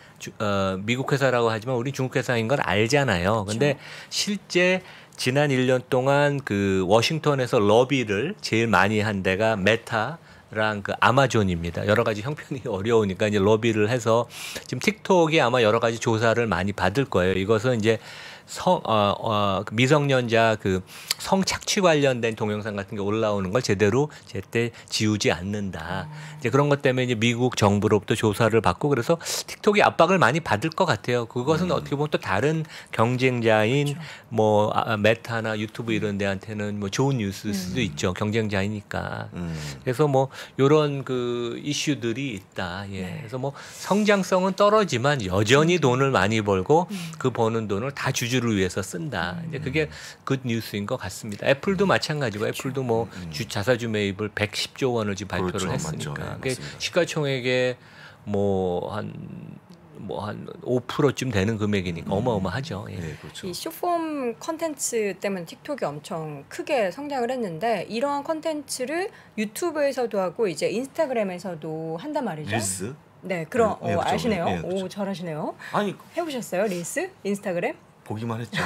미국 회사라고 하지만 우리 중국 회사인 걸 알잖아요. 근데 실제 지난 1년 동안 그 워싱턴에서 러비를 제일 많이 한 데가 메타랑 그 아마존입니다. 여러 가지 형편이 어려우니까 이제 러비를 해서 지금 틱톡이 아마 여러 가지 조사를 많이 받을 거예요. 이것은 이제 미성년자 그 성착취 관련된 동영상 같은 게 올라오는 걸 제대로 제때 지우지 않는다. 이제 그런 것 때문에 이제 미국 정부로부터 조사를 받고 그래서 틱톡이 압박을 많이 받을 것 같아요. 그것은 어떻게 보면 또 다른 경쟁자인 그렇죠. 뭐 메타나 유튜브 이런 데한테는 뭐 좋은 뉴스일 수도 있죠. 경쟁자이니까. 그래서 뭐 이런 그 이슈들이 있다. 예. 네. 그래서 뭐 성장성은 떨어지만 여전히 돈을 많이 벌고 그 버는 돈을 다 주주를 위해서 쓴다. 이제 그게 굿 뉴스인 것 같습니다. 애플도 마찬가지고 애플도 뭐 자사주 매입을 110조 원을 지금 발표를 그렇죠. 했으니까 맞죠. 예, 그게 맞습니다. 시가총액의 한 5%쯤 되는 금액이니까 어마어마하죠. 예. 네, 그렇죠. 이 숏폼 컨텐츠 때문에 틱톡이 엄청 크게 성장을 했는데 이러한 컨텐츠를 유튜브에서도 하고 이제 인스타그램에서도 한단 말이죠. 릴스? 네, 그럼 네, 그렇죠. 아시네요. 네, 그렇죠. 오, 잘하시네요. 아니 해보셨어요, 릴스, 인스타그램? 보기만 했죠.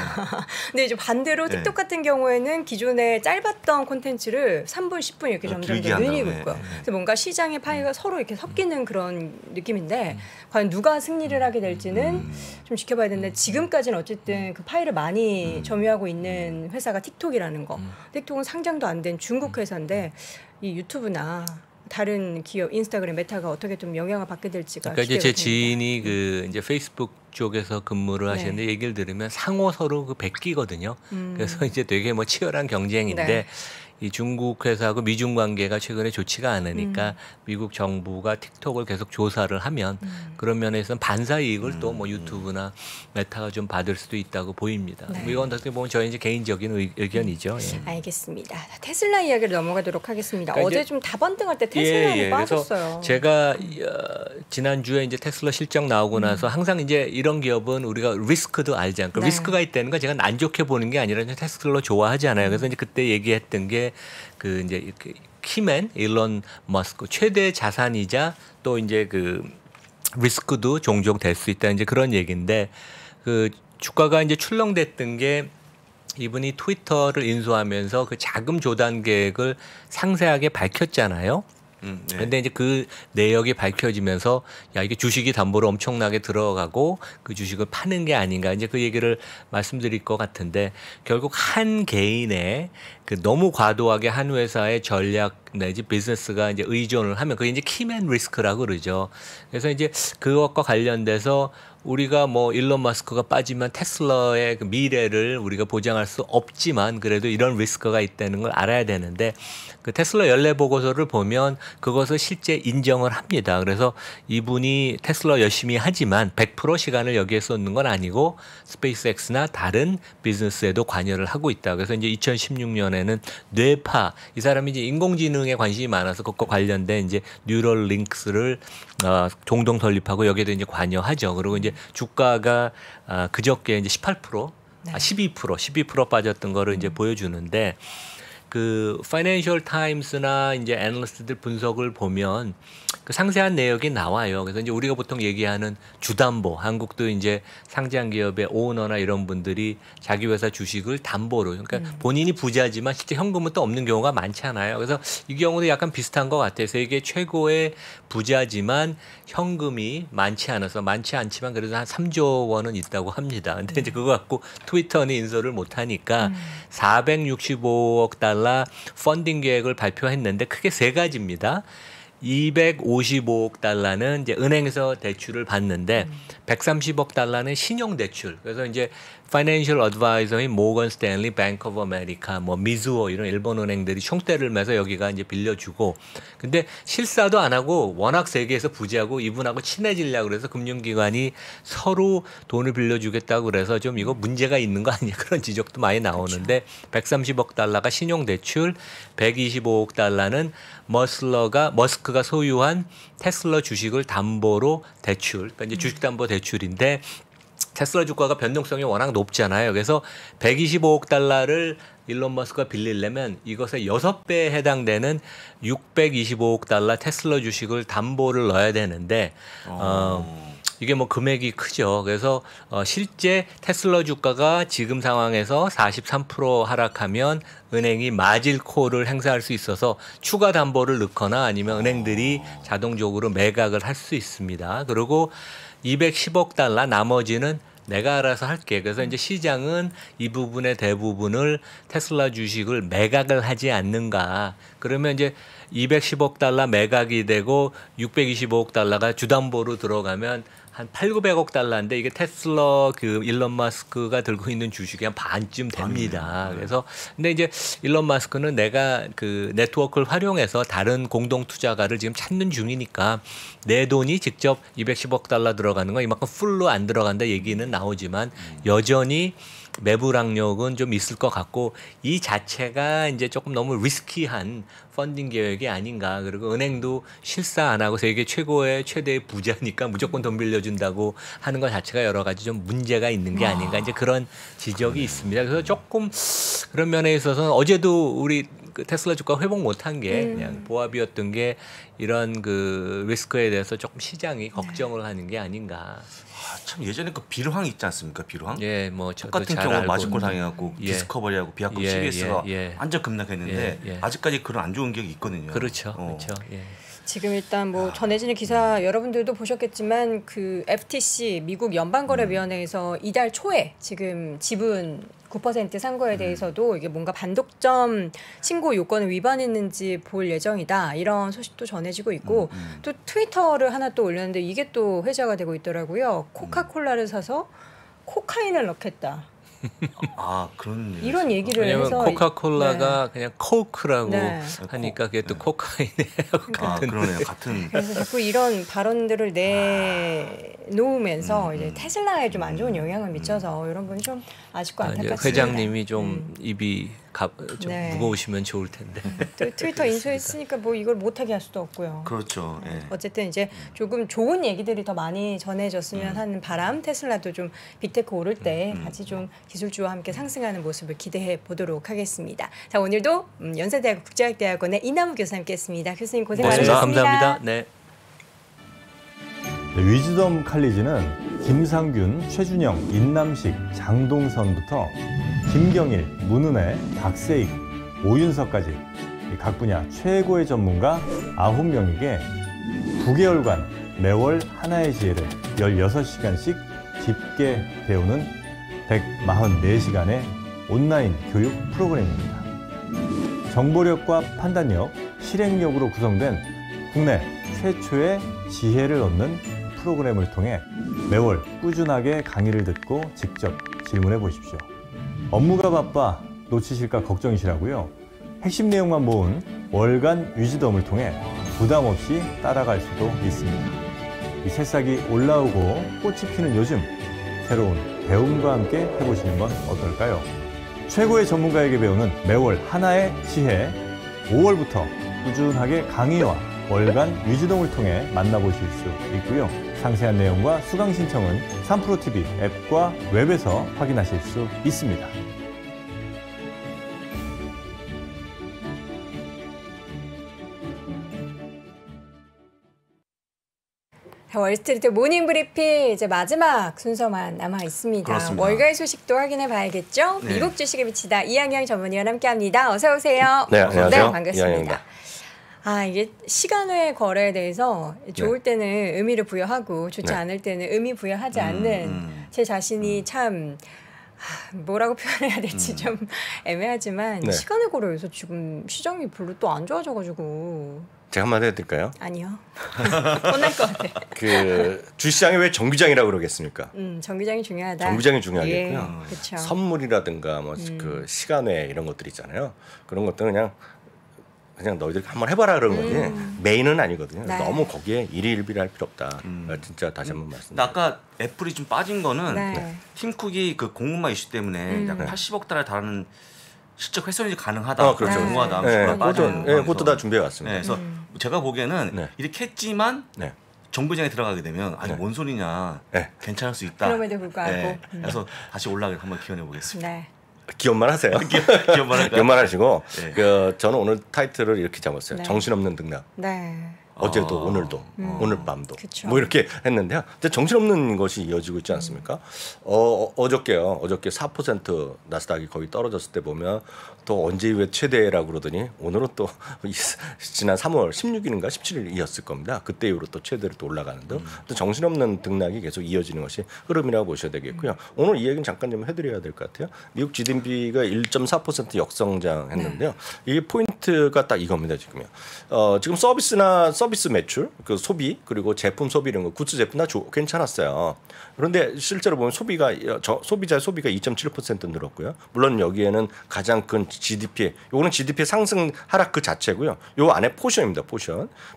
근데 이제 반대로 네. 틱톡 같은 경우에는 기존에 짧았던 콘텐츠를 3분, 10분 이렇게 점점 길게 더 늘리고 한다고, 있고요. 네. 그래서 뭔가 시장의 파이가 서로 이렇게 섞이는 그런 느낌인데 과연 누가 승리를 하게 될지는 좀 지켜봐야 되는데 지금까지는 어쨌든 그 파이를 많이 점유하고 있는 회사가 틱톡이라는 거. 틱톡은 상장도 안 된 중국 회사인데 이 유튜브나 다른 기업 인스타그램 메타가 어떻게 좀 영향을 받게 될지가 그러니까 이제 제 기대가 됩니다. 지인이 그 이제 페이스북 쪽에서 근무를 하시는데 네. 얘기를 들으면 상호 서로 그 베끼거든요. 그래서 이제 되게 뭐 치열한 경쟁인데 네. 이 중국 회사하고 미중 관계가 최근에 좋지가 않으니까 미국 정부가 틱톡을 계속 조사를 하면 그런 면에서는 반사 이익을 또 뭐 유튜브나 메타가 좀 받을 수도 있다고 보입니다. 네. 뭐 이건 어떻게 보면 저희 이제 개인적인 의견이죠. 예. 알겠습니다. 테슬라 이야기를 넘어가도록 하겠습니다. 그러니까 어제 이제- 좀 다번등할 때 테슬라는 그래서 빠졌어요. 제가 지난주에 이제 테슬라 실적 나오고 나서 항상 이제 이런 기업은 우리가 리스크도 알지 않고 네. 리스크가 있다는 건 제가 안 좋게 보는 게 아니라 테슬라 좋아하잖아요. 그래서 이제 그때 얘기했던 게 그 이제 이렇게 키맨 일론 머스크 최대 자산이자 또 이제 그 리스크도 종종 될 수 있다 이제 그런 얘기인데 그 주가가 이제 출렁댔던 게 이분이 트위터를 인수하면서 그 자금 조달 계획을 상세하게 밝혔잖아요. 네. 근데 이제 그 내역이 밝혀지면서 야 이게 주식이 담보로 엄청나게 들어가고 그 주식을 파는 게 아닌가 이제 그 얘기를 말씀드릴 것 같은데 결국 한 개인의 그 너무 과도하게 한 회사의 전략 내지 비즈니스가 이제 의존을 하면 그게 이제 키맨 리스크라고 그러죠. 그래서 이제 그것과 관련돼서 우리가 뭐 일론 머스크가 빠지면 테슬라의 그 미래를 우리가 보장할 수 없지만 그래도 이런 리스크가 있다는 걸 알아야 되는데 그 테슬라 연례 보고서를 보면 그것을 실제 인정을 합니다. 그래서 이분이 테슬라 열심히 하지만 100% 시간을 여기에 쏟는 건 아니고 스페이스X나 다른 비즈니스에도 관여를 하고 있다. 그래서 이제 2016년에는 뇌파 이 사람이 이제 인공지능에 관심이 많아서 그것과 관련된 이제 뉴럴 링크스를 공동 설립하고 여기에도 이제 관여하죠. 그리고 이제 주가가 그저께 이제 18% 네. 12% 빠졌던 거를 이제 보여주는데 그 파이낸셜 타임스나 이제 애널리스트들 분석을 보면 그 상세한 내역이 나와요. 그래서 이제 우리가 보통 얘기하는 주담보, 한국도 이제 상장 기업의 오너나 이런 분들이 자기 회사 주식을 담보로, 그러니까 본인이 부자지만 실제 현금은 또 없는 경우가 많잖아요. 그래서 이 경우도 약간 비슷한 것 같아요. 세계 최고의 부자지만 현금이 많지 않지만 그래도 한 3조 원은 있다고 합니다. 근데 이제 그거 갖고 트위터는 인수를 못 하니까 465억 달러 펀딩 계획을 발표했는데 크게 세 가지입니다. 255억 달러는 이제 은행에서 대출을 받는데 130억 달러는 신용 대출. 그래서 이제 파이낸셜 어드바이저인 모건 스탠리, 뱅크 오브 아메리카, 뭐 미즈호 이런 일본 은행들이 총대를 매서 여기가 이제 빌려주고 근데 실사도 안 하고 워낙 세계에서 부자고 이분하고 친해지려고 그래서 금융기관이 서로 돈을 빌려주겠다고 그래서 좀 이거 문제가 있는 거 아니냐 그런 지적도 많이 나오는데 130억 달러가 신용 대출, 125억 달러는 머스크가 소유한 테슬라 주식을 담보로 대출, 그러니까 이제 주식담보 대출인데 테슬라 주가가 변동성이 워낙 높잖아요. 그래서 125억 달러를 일론 머스크가 빌리려면 이것의 6배에 해당되는 625억 달러 테슬라 주식을 담보를 넣어야 되는데 이게 뭐 금액이 크죠. 그래서 실제 테슬라 주가가 지금 상황에서 43% 하락하면 은행이 마질콜을 행사할 수 있어서 추가 담보를 넣거나 아니면 은행들이 자동적으로 매각을 할 수 있습니다. 그리고 210억 달러 나머지는 내가 알아서 할게. 그래서 이제 시장은 이 부분의 대부분을 테슬라 주식을 매각을 하지 않는가. 그러면 이제 210억 달러 매각이 되고 625억 달러가 주담보로 들어가면 한 8,900억 달러인데 이게 테슬라 그 일론 머스크가 들고 있는 주식이 한 반쯤 됩니다. 그래서 근데 이제 일론 머스크는 내가 그 네트워크를 활용해서 다른 공동 투자가를 지금 찾는 중이니까 내 돈이 직접 210억 달러 들어가는 건 이만큼 풀로 안 들어간다 얘기는 나오지만 여전히 매불악력은 좀 있을 것 같고 이 자체가 이제 조금 너무 리스키한 펀딩 계획이 아닌가. 그리고 은행도 실사 안 하고 세계 최대의 부자니까 무조건 돈 빌려준다고 하는 것 자체가 여러 가지 좀 문제가 있는 게 아닌가. 이제 그런 지적이 있습니다. 그래서 조금 그런 면에 있어서는 어제도 우리 그 테슬라 주가 회복 못한 게 그냥 보합이었던 게 이런 그 리스크에 대해서 조금 시장이 걱정을 하는 게 아닌가. 참 예전에 그 비르황 있지 않습니까? 비르황? 예, 뭐 똑같은 경우 마진콜 당해갖고 디스커버리하고 비약국 CBS가 완전 급락했는데 아직까지 그런 안 좋은 기억이 있거든요. 그렇죠, 그렇죠. 예. 지금 일단 뭐 전해지는 기사 여러분들도 보셨겠지만 그 FTC 미국 연방거래위원회에서 이달 초에 지금 지분 9% 산 거에 대해서도 이게 뭔가 반독점 신고 요건을 위반했는지 볼 예정이다 이런 소식도 전해지고 있고 또 트위터를 하나 또 올렸는데 이게 또 회자가 되고 있더라고요. 코카콜라를 사서 코카인을 넣겠다. 아 그런 이런 얘기를 왜냐면 해서 코카콜라가 그냥 코크라고 하니까 그게 또 코카인하고 같은. 그러네요. 같은. 그래서 자꾸 이런 발언들을 내놓으면서 이제 테슬라에 좀 안 좋은 영향을 미쳐서 이런 분이 좀 아쉽고 안타깝습니다. 회장님이 좀 입이 좀 무거우시면 좋을 텐데. 또 트위터 인수했으니까 뭐 이걸 못하게 할 수도 없고요. 그렇죠. 어쨌든 이제 조금 좋은 얘기들이 더 많이 전해졌으면 하는 바람. 테슬라도 좀 빅테크 오를 때 같이 좀 기술주와 함께 상승하는 모습을 기대해 보도록 하겠습니다. 자 오늘도 연세대학교 국제학대학원의 이남우 교수님께했습니다. 교수님 고생 많으셨습니다. 감사합니다. 네. 위즈덤 칼리지는 김상균, 최준영, 인남식, 장동선부터 김경일, 문은혜, 박세익, 오윤석까지 각 분야 최고의 전문가 9명에게 9개월간 매월 하나의 지혜를 16시간씩 깊게 배우는 144시간의 온라인 교육 프로그램입니다. 정보력과 판단력, 실행력으로 구성된 국내 최초의 지혜를 얻는 프로그램을 통해 매월 꾸준하게 강의를 듣고 직접 질문해 보십시오. 업무가 바빠 놓치실까 걱정이시라고요? 핵심 내용만 모은 월간 위즈덤을 통해 부담 없이 따라갈 수도 있습니다. 이 새싹이 올라오고 꽃이 피는 요즘 새로운 배움과 함께 해보시는 건 어떨까요? 최고의 전문가에게 배우는 매월 하나의 지혜 5월부터 꾸준하게 강의와 월간 위즈덤을 통해 만나보실 수 있고요. 상세한 내용과 수강 신청은 3프로TV 앱과 웹에서 확인하실 수 있습니다. 월스트리트 모닝 브리핑 이제 마지막 순서만 남아 있습니다. 그렇습니다. 월가의 소식도 확인해 봐야겠죠. 네. 미국 주식에 비치다 이항영 전문위원 함께합니다. 어서 오세요. 네, 안녕하세요. 네, 반갑습니다. 이항영입니다. 이게 시간외 거래에 대해서 좋을 때는 의미를 부여하고 좋지 않을 때는 의미 부여하지 않는 제 자신이 참 뭐라고 표현해야 될지 좀 애매하지만 시간외 거래에서 지금 시장이 별로 또 안 좋아져가지고 제가 한마디 해드릴까요? 아니요. 혼날 것 같아. 그 주시장이 왜 정규장이라고 그러겠습니까? 정규장이 중요하다. 정규장이 중요하겠고요. 예, 그쵸. 선물이라든가 뭐 그 시간외 이런 것들 있잖아요. 그런 것들은 그냥 너희들 한번 해봐라 그런 거지 메인은 아니거든요. 네. 너무 거기에 일희일비할 필요 없다. 진짜 다시 한번 말씀드립니다. 아까 애플이 좀 빠진 거는 팀쿡이 그 공급망 이슈 때문에 약 80억 달러 달하는 실적 훼손이 가능하다. 그렇죠. 공모하다. 그것도 다 준비해 왔습니다. 그래서 제가 보기에는 이렇게 했지만 정부장에 들어가게 되면 아니 뭔 소리냐 괜찮을 수 있다. 그럼에도 불구하고 그래서 다시 올라가길 한번 기원해 보겠습니다. 네. 기업만 하세요. 기업만 하시고 저는 오늘 타이틀을 이렇게 잡았어요. 네. 정신없는 등락. 네. 어제도 오늘도 오늘 밤도 그쵸. 뭐 이렇게 했는데요. 근데 정신없는 것이 이어지고 있지 않습니까? 어저께요. 어저께 4% 나스닥이 거의 떨어졌을 때 보면 또 언제 이후에 최대라고 그러더니 오늘은 또 지난 3월 16일인가 17일이었을 겁니다. 그때 이후로 또 최대로 또 올라가는 등 또 정신없는 등락이 계속 이어지는 것이 흐름이라고 보셔야 되겠고요. 오늘 이 얘기는 잠깐 좀 해드려야 될 것 같아요. 미국 GDP가 1.4% 역성장했는데요. 이게 포인트가 딱 이겁니다. 지금요. 지금 서비스 매출, 그 소비 그리고 제품 소비 이런 거 굿즈 제품 다 괜찮았어요. 그런데 실제로 보면 소비자의 소비가 2.7% 늘었고요. 물론 여기에는 가장 큰 GDP, 요거는 GDP 상승 하락 그 자체고요. 요 안에 포션입니다.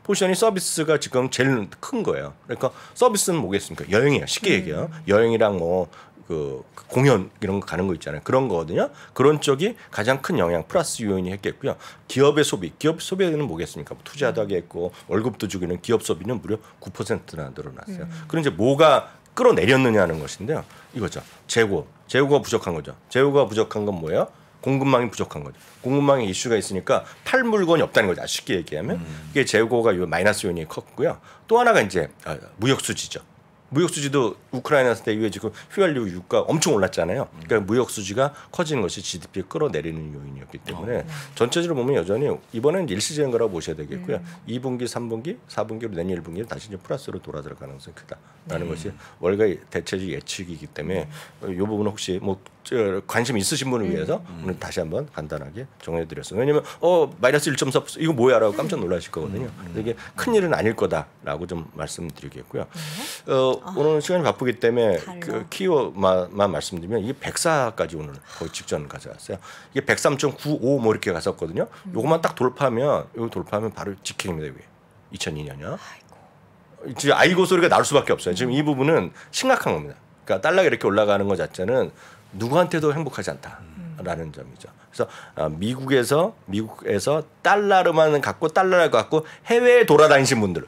포션이 서비스가 지금 제일 큰 거예요. 그러니까 서비스는 뭐겠습니까? 여행이에요. 쉽게 얘기해요. 여행이랑 뭐 그 공연 이런 거 가는 거 있잖아요. 그런 거거든요. 그런 쪽이 가장 큰 영향 플러스 요인이 했겠고요. 기업 소비는 뭐겠습니까? 투자도 하겠고 월급도 주기는 기업 소비는 무려 9%나 늘어났어요. 그럼 이제 뭐가 끌어내렸느냐는 것인데요. 이거죠. 재고가 부족한 거죠. 재고가 부족한 건 뭐예요? 공급망이 부족한 거죠. 공급망에 이슈가 있으니까 팔 물건이 없다는 거죠. 쉽게 얘기하면 이게 재고가 마이너스 요인이 컸고요. 또 하나가 이제 무역 수지죠. 무역 수지도 우크라이나 때 이후에 지금 휘발유 유가 엄청 올랐잖아요. 그러니까 무역 수지가 커지는 것이 GDP를 끌어내리는 요인이었기 때문에 전체적으로 보면 여전히 이번에는 일시적인 거라고 보셔야 되겠고요. 2분기, 3분기, 4분기로 내년 1분기는 다시 이제 플러스로 돌아들 가능성이 크다라는 것이 월가의 대체적 예측이기 때문에 이 부분은 혹시 뭐 관심 있으신 분을 위해서 오늘 다시 한번 간단하게 정해드렸어요. 왜냐하면 마이너스 1.4% 이거 뭐야라고 깜짝 놀라실 거거든요. 이게 큰 일은 아닐 거다라고 좀 말씀드리겠고요. 오늘 시간이 바쁘기 때문에 그 키워만 말씀드리면 이게 104까지 오늘 거의 직전 가져왔어요. 이게 103.95 뭐 이렇게 갔었거든요. 요것만 딱 돌파하면 바로 직행입니다. 이게 2002년이요. 진짜 아이고 소리가 나올 수밖에 없어요. 지금 이 부분은 심각한 겁니다. 그러니까 달러가 이렇게 올라가는 것 자체는 누구한테도 행복하지 않다라는 점이죠. 그래서 미국에서 달러를 갖고 해외에 돌아다니신 분들,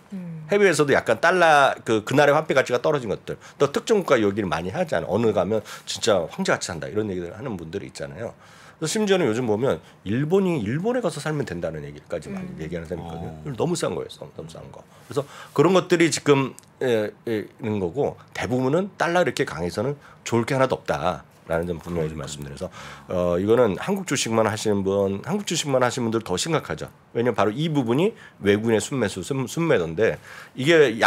해외에서도 약간 달러 그날의 화폐 가치가 떨어진 것들, 또 특정 국가 얘기를 많이 하잖아요. 어느 가면 진짜 황제같이 산다 이런 얘기를 하는 분들이 있잖아요. 그래서 심지어는 요즘 보면 일본에 가서 살면 된다는 얘기까지 많이 얘기하는 사람이 있거든요. 너무 싼 거예요. 너무 싼 거. 그래서 그런 것들이 지금 있는 거고 대부분은 달러 이렇게 강해서는 좋을 게 하나도 없다. 라는 점 분명히 좀 말씀드려서 이거는 한국 주식만 하시는 분들 더 심각하죠. 왜냐하면 바로 이 부분이 외국인의 순매도인데 이게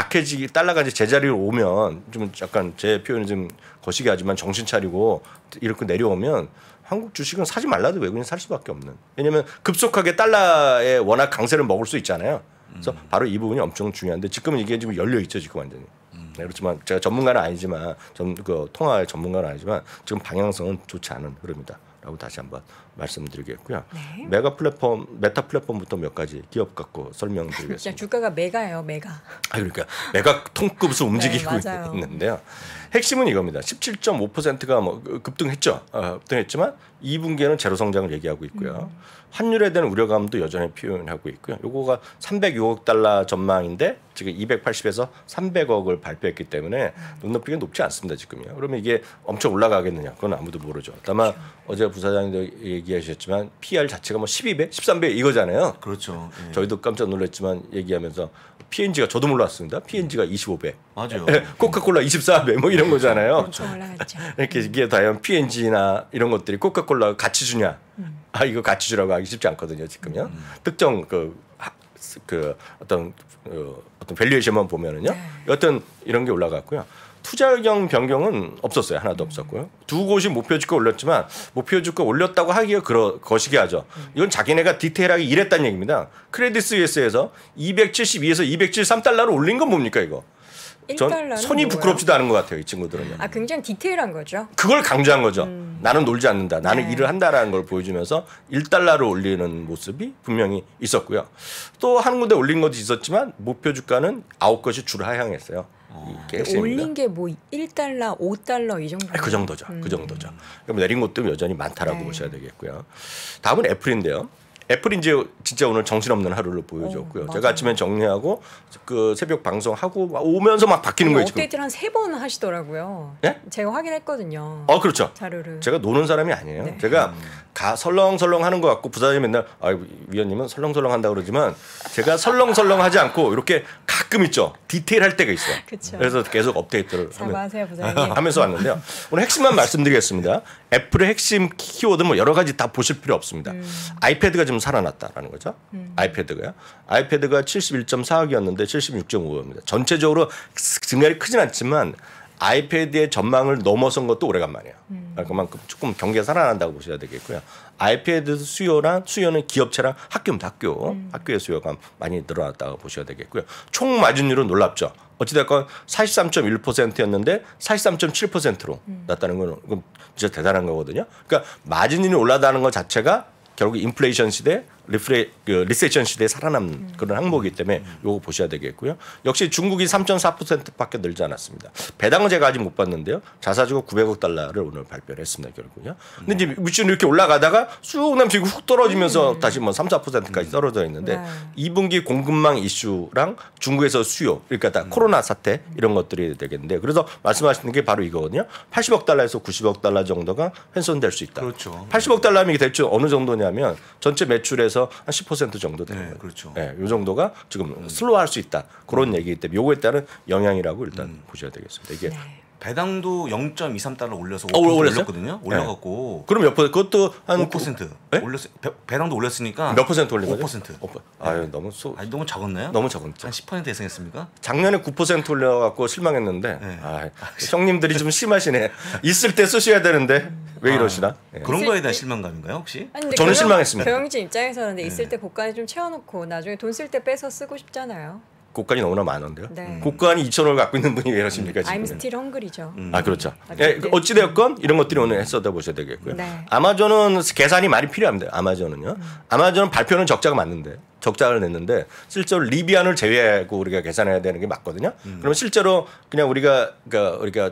달러가 이제 제자리로 오면 좀 약간 제 표현이 좀 거시기 하지만 정신 차리고 이렇게 내려오면 한국 주식은 사지 말라도 외국인이 살 수밖에 없는. 왜냐하면 급속하게 달러의 워낙 강세를 먹을 수 있잖아요. 그래서 바로 이 부분이 엄청 중요한데 지금은 이게 지금 열려 있죠, 지금 완전히. 네, 그렇지만 제가 전문가는 아니지만 통화의 전문가는 아니지만 지금 방향성은 좋지 않은 흐름이다라고 다시 한번 말씀드리겠고요. 네. 메타 플랫폼부터 몇 가지 기업 갖고 설명드리겠습니다. 주가가 메가예요, 그러니까 메가 통급으로 움직이고 네, 있는데요. 핵심은 이겁니다. 17.5%가 뭐 급등했지만 2분기에는 제로 성장을 얘기하고 있고요. 환율에 대한 우려감도 여전히 표현하고 있고요. 요거가 306억 달러 전망인데 지금 280에서 300억을 발표했기 때문에 눈높이가 높지 않습니다. 지금요. 그러면 이게 엄청 올라가겠느냐? 그건 아무도 모르죠. 다만 어제 부사장님도 얘기하셨지만 PR 자체가 뭐 12배, 13배 이거잖아요. 그렇죠. 예. 저희도 깜짝 놀랐지만 얘기하면서 P&G가 저도 몰랐습니다. P&G가 25배. 맞아요. 코카콜라 24배 뭐 이런 거잖아요. 엄청 올라갔죠. 이렇게 이게 과연 P&G나 이런 것들이 코카콜라 같이 주냐? 이거 같이 주라고 하기 쉽지 않거든요. 지금요. 특정 어떤 밸류에이션만 보면은요. 여튼 이런 게 올라갔고요. 투자 의견 변경은 없었어요. 하나도 없었고요. 두 곳이 목표 주가 올렸지만 목표 주가 올렸다고 하기가 거시기 하죠. 이건 자기네가 디테일하게 일했다는 얘기입니다. 크레딧 스위스에서 272에서 273달러를 올린 건 뭡니까 이거? 전 손이 부끄럽지도 않은 것 같아요. 이 친구들은요. 굉장히 디테일한 거죠. 그걸 강조한 거죠. 나는 놀지 않는다. 나는 일을 한다라는 걸 보여주면서 1달러를 올리는 모습이 분명히 있었고요. 또 한 군데 올린 것도 있었지만 목표 주가는 9곳이 줄하향했어요. 올린 게 뭐 1달러, 5달러 이 정도? 그 정도죠. 그 정도죠. 그럼 내린 것도 여전히 많다라고 보셔야 되겠고요. 다음은 애플인데요. 애플이 이제 진짜 오늘 정신없는 하루를 보여줬고요. 제가 아침에 정리하고 그 새벽 방송하고 오면서 막 바뀌는 거예요. 지금. 업데이트를 한 3번 하시더라고요. 네? 제가 확인했거든요. 그렇죠. 자료를. 제가 노는 사람이 아니에요. 네. 제가 설렁설렁 하는 것 같고 부사장이 맨날 위원님은 설렁설렁 한다 그러지만 제가 설렁설렁 하지 않고 이렇게 가끔 있죠. 디테일할 때가 있어요. 그쵸. 그래서 계속 업데이트를 사과하세요, 부사장님. 하면서 왔는데요. 오늘 핵심만 말씀드리겠습니다. 애플의 핵심 키워드 뭐 여러 가지 다 보실 필요 없습니다. 아이패드가 좀 살아났다라는 거죠. 아이패드가 71.4억이었는데 76.5억입니다. 전체적으로 증가율이 크진 않지만 아이패드의 전망을 넘어선 것도 오래간만이에요. 그만큼 조금 경기가 살아난다고 보셔야 되겠고요. 아이패드 수요는 기업체랑 학교입니다. 학교의 수요가 많이 늘어났다고 보셔야 되겠고요. 총 마진율은 놀랍죠. 어찌됐건 43.1%였는데 43.7%로 났다는 건 진짜 대단한 거거든요. 그러니까 마진율이 올라가는 것 자체가 결국 인플레이션 시대, 리세션 시대에 살아남는 그런 항목이기 때문에 요거 보셔야 되겠고요. 역시 중국이 3.4%밖에 늘지 않았습니다. 배당은 제가 아직 못 봤는데요. 자사주가 900억 달러를 오늘 발표를 했습니다. 결국요. 근데 이제 미국은 이렇게 올라가다가 쑥 남치고 훅 떨어지면서 다시 뭐 3-4%까지 떨어져 있는데 2분기 공급망 이슈랑 중국에서 수요, 그러니까 다 코로나 사태 이런 것들이 되겠는데 그래서 말씀하시는 게 바로 이거거든요. 80억 달러에서 90억 달러 정도가 훼손될 수 있다. 그렇죠. 80억 달러면 이게 대충 어느 정도냐면 전체 매출에서 한 10% 정도 되는 거예요. 그렇죠. 네, 이 정도가 지금 슬로우할 수 있다. 그런 얘기이기 때문에 요거에 따른 영향이라고 일단 보셔야 되겠습니다. 이게 배당도 0.23달러 올려서 올렸어요? 올렸거든요. 올려갖고 그럼 몇 퍼센트? 그것도 한 5% 네? 올렸. 배당도 올렸으니까 몇 퍼센트 올린 거죠? 5%. 아유 너무 너무 작았나요? 너무 적었죠. 한 10% 예상했습니까? 작년에 9% 올려갖고 실망했는데 네. 형님들이 좀 심하시네. 있을 때 쓰셔야 되는데 왜 이러시나? 예. 그런 거에 대한 실망감인가요 혹시? 아니, 근데 저는 실망했습니다. 경영진 입장에서는 있을 때 고간에 좀 채워놓고 나중에 돈 쓸 때 빼서 쓰고 싶잖아요. 곡간이 너무나 많은데요. 네. 곡간이 2,000원을 갖고 있는 분이 왜 이러십니까 지금? I'm still hungry죠. 그렇죠. 네. 어찌되었건 이런 것들이 오늘 했어다 보셔야 되겠고요. 네. 아마존은 계산이 많이 필요합니다. 아마존은요. 아마존은 발표는 적자가 맞는데 적자를 냈는데 실제로 리비안을 제외하고 우리가 계산해야 되는 게 맞거든요. 그러면 실제로 그냥 우리가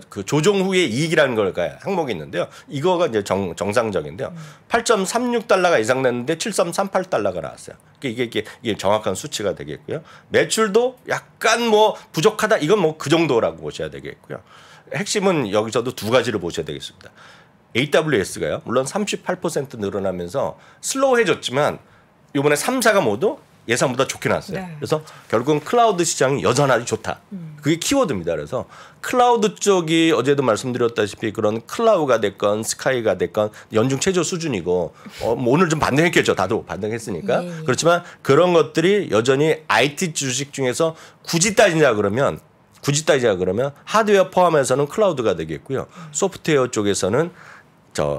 그 조정 후의 이익이라는 걸 항목이 있는데요. 이거가 이제 정상적인데요. 8.36달러가 예상됐는데 7.38달러가 나왔어요. 이게 정확한 수치가 되겠고요. 매출도 약간 뭐 부족하다. 이건 뭐 그 정도라고 보셔야 되겠고요. 핵심은 여기서도 두 가지를 보셔야 되겠습니다. AWS가요. 물론 38% 늘어나면서 슬로우해졌지만 이번에 3사가 모두 예상보다 좋게 나왔어요. 네. 그래서 결국은 클라우드 시장이 여전하게 좋다. 그게 키워드입니다. 그래서 클라우드 쪽이 어제도 말씀드렸다시피 그런 클라우가 됐건 스카이가 됐건 연중 최저 수준이고 뭐 오늘 좀 반등했겠죠. 다들 반등했으니까. 그렇지만 그런 것들이 여전히 IT 주식 중에서 굳이 따지자 그러면 하드웨어 포함해서는 클라우드가 되겠고요. 소프트웨어 쪽에서는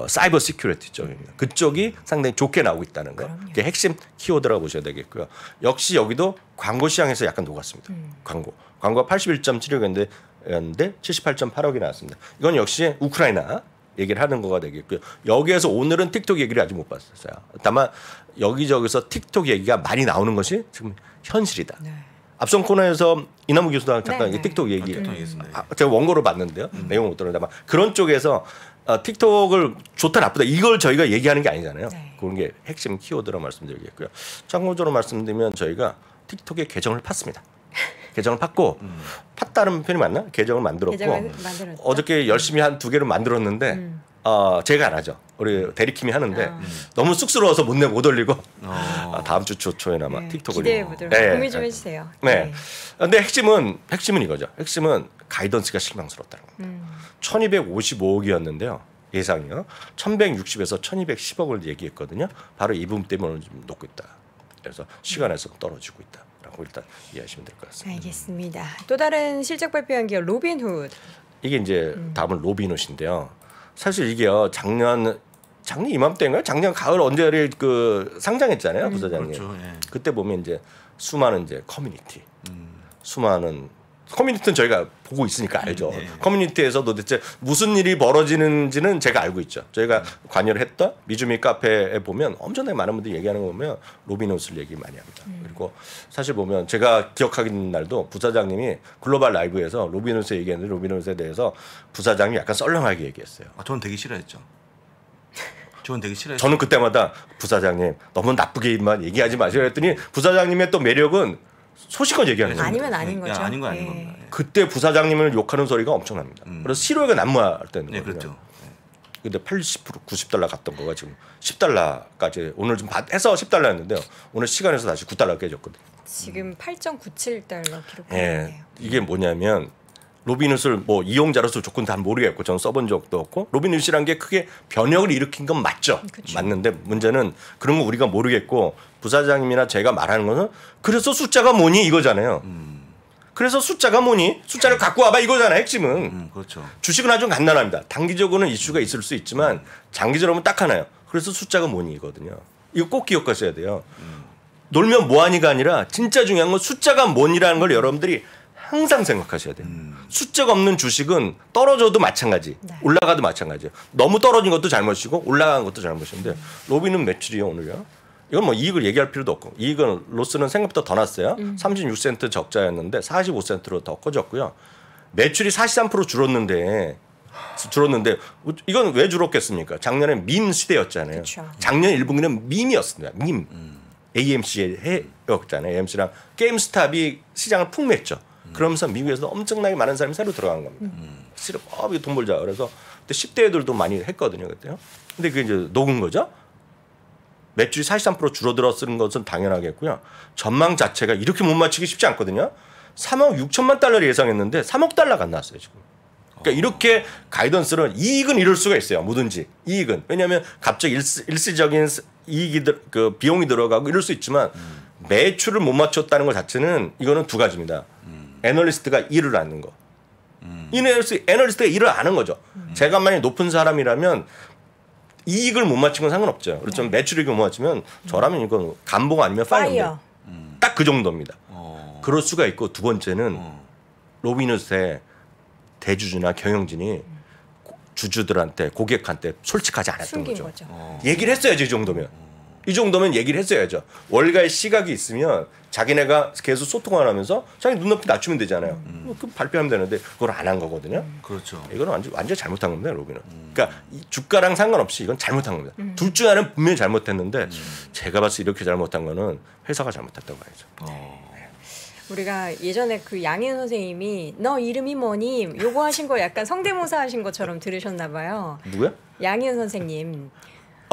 사이버 시큐리티 쪽입니다. 그쪽이 상당히 좋게 나오고 있다는 거. 그게 핵심 키워드라고 보셔야 되겠고요. 역시 여기도 광고 시장에서 약간 녹았습니다. 광고가 81.7억이었는데 78.8억이 나왔습니다. 이건 역시 우크라이나 얘기를 하는 거가 되겠고요. 여기에서 오늘은 틱톡 얘기를 아직 못 봤었어요. 다만 여기저기서 틱톡 얘기가 많이 나오는 것이 지금 현실이다. 네. 앞선 코너에서 이남우 교수랑 잠깐 틱톡 얘기 제가 원고를 봤는데요. 내용 못 들었는데 그런 쪽에서 틱톡을 좋다 나쁘다 이걸 저희가 얘기하는 게 아니잖아요. 그런 게 핵심 키워드라고 말씀드리겠고요. 참고적으로 말씀드리면 저희가 틱톡에 계정을 팠습니다. 계정을 팠고 팠다는 표현이 맞나? 계정을 만들었고 어저께 열심히 한 2개를 만들었는데 제가 안 하죠. 우리 대리킴이 하는데 너무 쑥스러워서 못 올리고 다음 주 초에나마 틱톡을 기대해보도록 공유 좀 해주세요. 네. 근데 핵심은 이거죠. 핵심은 가이던스가 실망스럽다는 겁니다. 1255억이었는데요. 예상이요. 1160에서 1210억을 얘기했거든요. 바로 이 부분 때문에 좀 높고 있다. 그래서 시간에서 떨어지고 있다라고 일단 이해하시면 될 것 같습니다. 알겠습니다. 또 다른 실적 발표한 기업 로빈훗. 이게 이제 다음은 로빈훗인데요. 사실 이게요. 작년 이맘때인가요? 작년 가을 언제를 상장했잖아요, 부사장님. 그렇죠, 예. 그때 보면 이제 수많은 이제 커뮤니티, 수많은 커뮤니티는 저희가 보고 있으니까 알죠. 네. 커뮤니티에서 도대체 무슨 일이 벌어지는지는 제가 알고 있죠. 저희가 관여를 했던 미주미 카페에 보면 엄청나게 많은 분들이 얘기하는 거 보면 로빈훗을 얘기 많이 합니다. 그리고 사실 보면 제가 기억하는 날도 부사장님이 글로벌 라이브에서 로빈훗에 얘기했는데 로빈훗에 대해서 부사장님이 약간 썰렁하게 얘기했어요. 저는 되게 싫어했죠. 저는 되게 싫어요. 저는 그때마다 부사장님 너무 나쁘게만 얘기하지 마세요 했더니 부사장님의 또 매력은 소식껏 얘기하는 거예요. 아니면 아닌 거죠. 아닌 거 아닌 예. 겁니다. 예. 그때 부사장님을 욕하는 소리가 엄청납니다. 그래서 실효가 난무할 때는 네, 거거든요. 그렇죠. 근데 80% 90달러 갔던 거가 지금 10달러까지 오늘 좀 해서 10달러였는데요. 오늘 시간에서 다시 9달러 깨졌거든요. 지금 8.97달러 기록하고 예, 있네요. 이게 뭐냐면 로빈훗을 뭐 이용자로서 조건 다 모르겠고 저는 써본 적도 없고 로빈훗이란 게 크게 변혁을 일으킨 건 맞죠. 그쵸. 맞는데 문제는 그런 거 우리가 모르겠고 부사장님이나 제가 말하는 거는 그래서 숫자가 뭐니 이거잖아요. 그래서 숫자가 뭐니 숫자를 갖고 와봐 이거잖아요. 핵심은. 그렇죠. 주식은 아주 간단합니다. 단기적으로는 이슈가 있을 수 있지만 장기적으로 딱 하나요. 그래서 숫자가 뭐니거든요. 이거 꼭 기억하셔야 돼요. 놀면 뭐하니가 아니라 진짜 중요한 건 숫자가 뭐니라는 걸 여러분들이 항상 생각하셔야 돼요. 숫자가 없는 주식은 떨어져도 마찬가지, 네. 올라가도 마찬가지예요. 너무 떨어진 것도 잘못이고 올라간 것도 잘못인데 로빈은 매출이요 오늘요. 이건 뭐 이익을 얘기할 필요도 없고 이익은 로스는 생각보다 더 났어요. 36센트 적자였는데 45센트로 더 커졌고요. 매출이 43% 줄었는데 이건 왜 줄었겠습니까? 작년에 밈 시대였잖아요. 그쵸. 작년 1분기는 밈이었습니다. 밈. AMC의 해였잖아요. AMC랑 게임스탑이 시장을 풍미했죠. 그러면서 미국에서 엄청나게 많은 사람이 새로 들어간 겁니다. 실은 이거 돈 벌자. 그래서 그때 10대 애들도 많이 했거든요. 그때요. 근데 그게 이제 녹은 거죠. 매출이 43% 줄어들었는 것은 당연하겠고요. 전망 자체가 이렇게 못 맞추기 쉽지 않거든요. 3억 6천만 달러를 예상했는데 3억 달러가 안 나왔어요 지금. 그러니까 이렇게 가이던스는 이익은 이럴 수가 있어요. 뭐든지 이익은 왜냐하면 갑자기 일시적인 이익이 그 비용이 들어가고 이럴 수 있지만 매출을 못 맞췄다는 것 자체는 이거는 두 가지입니다. 애널리스트가 일을 아는 거. 애널리스트가 일을 아는 거죠. 제가 만약 높은 사람이라면 이익을 못 맞춘 건 상관없죠. 그렇지만 매출이익을 못 맞추면 저라면 이건 감봉 아니면 파이어. 딱 그 정도입니다. 그럴 수가 있고 두 번째는 로빈훗의 대주주나 경영진이 주주들한테 고객한테 솔직하지 않았던 숨긴 거죠. 거죠. 얘기를 했어야죠. 이 정도면 얘기를 했어야죠. 월가의 시각이 있으면 자기네가 계속 소통을 하면서 자기 눈높이 낮추면 되잖아요. 그 발표하면 되는데 그걸 안 한 거거든요. 그렇죠. 이거는 완전 잘못한 겁니다, 로빈은. 그러니까 이 주가랑 상관없이 이건 잘못한 겁니다. 둘 중 하나는 분명히 잘못했는데 제가 봤을 때 이렇게 잘못한 거는 회사가 잘못했다고 봐야죠. 우리가 예전에 그 양희은 선생님이 너 이름이 뭐니? 요거 하신 거 약간 성대모사 하신 것처럼 들으셨나 봐요. 누구야? 양희은 선생님.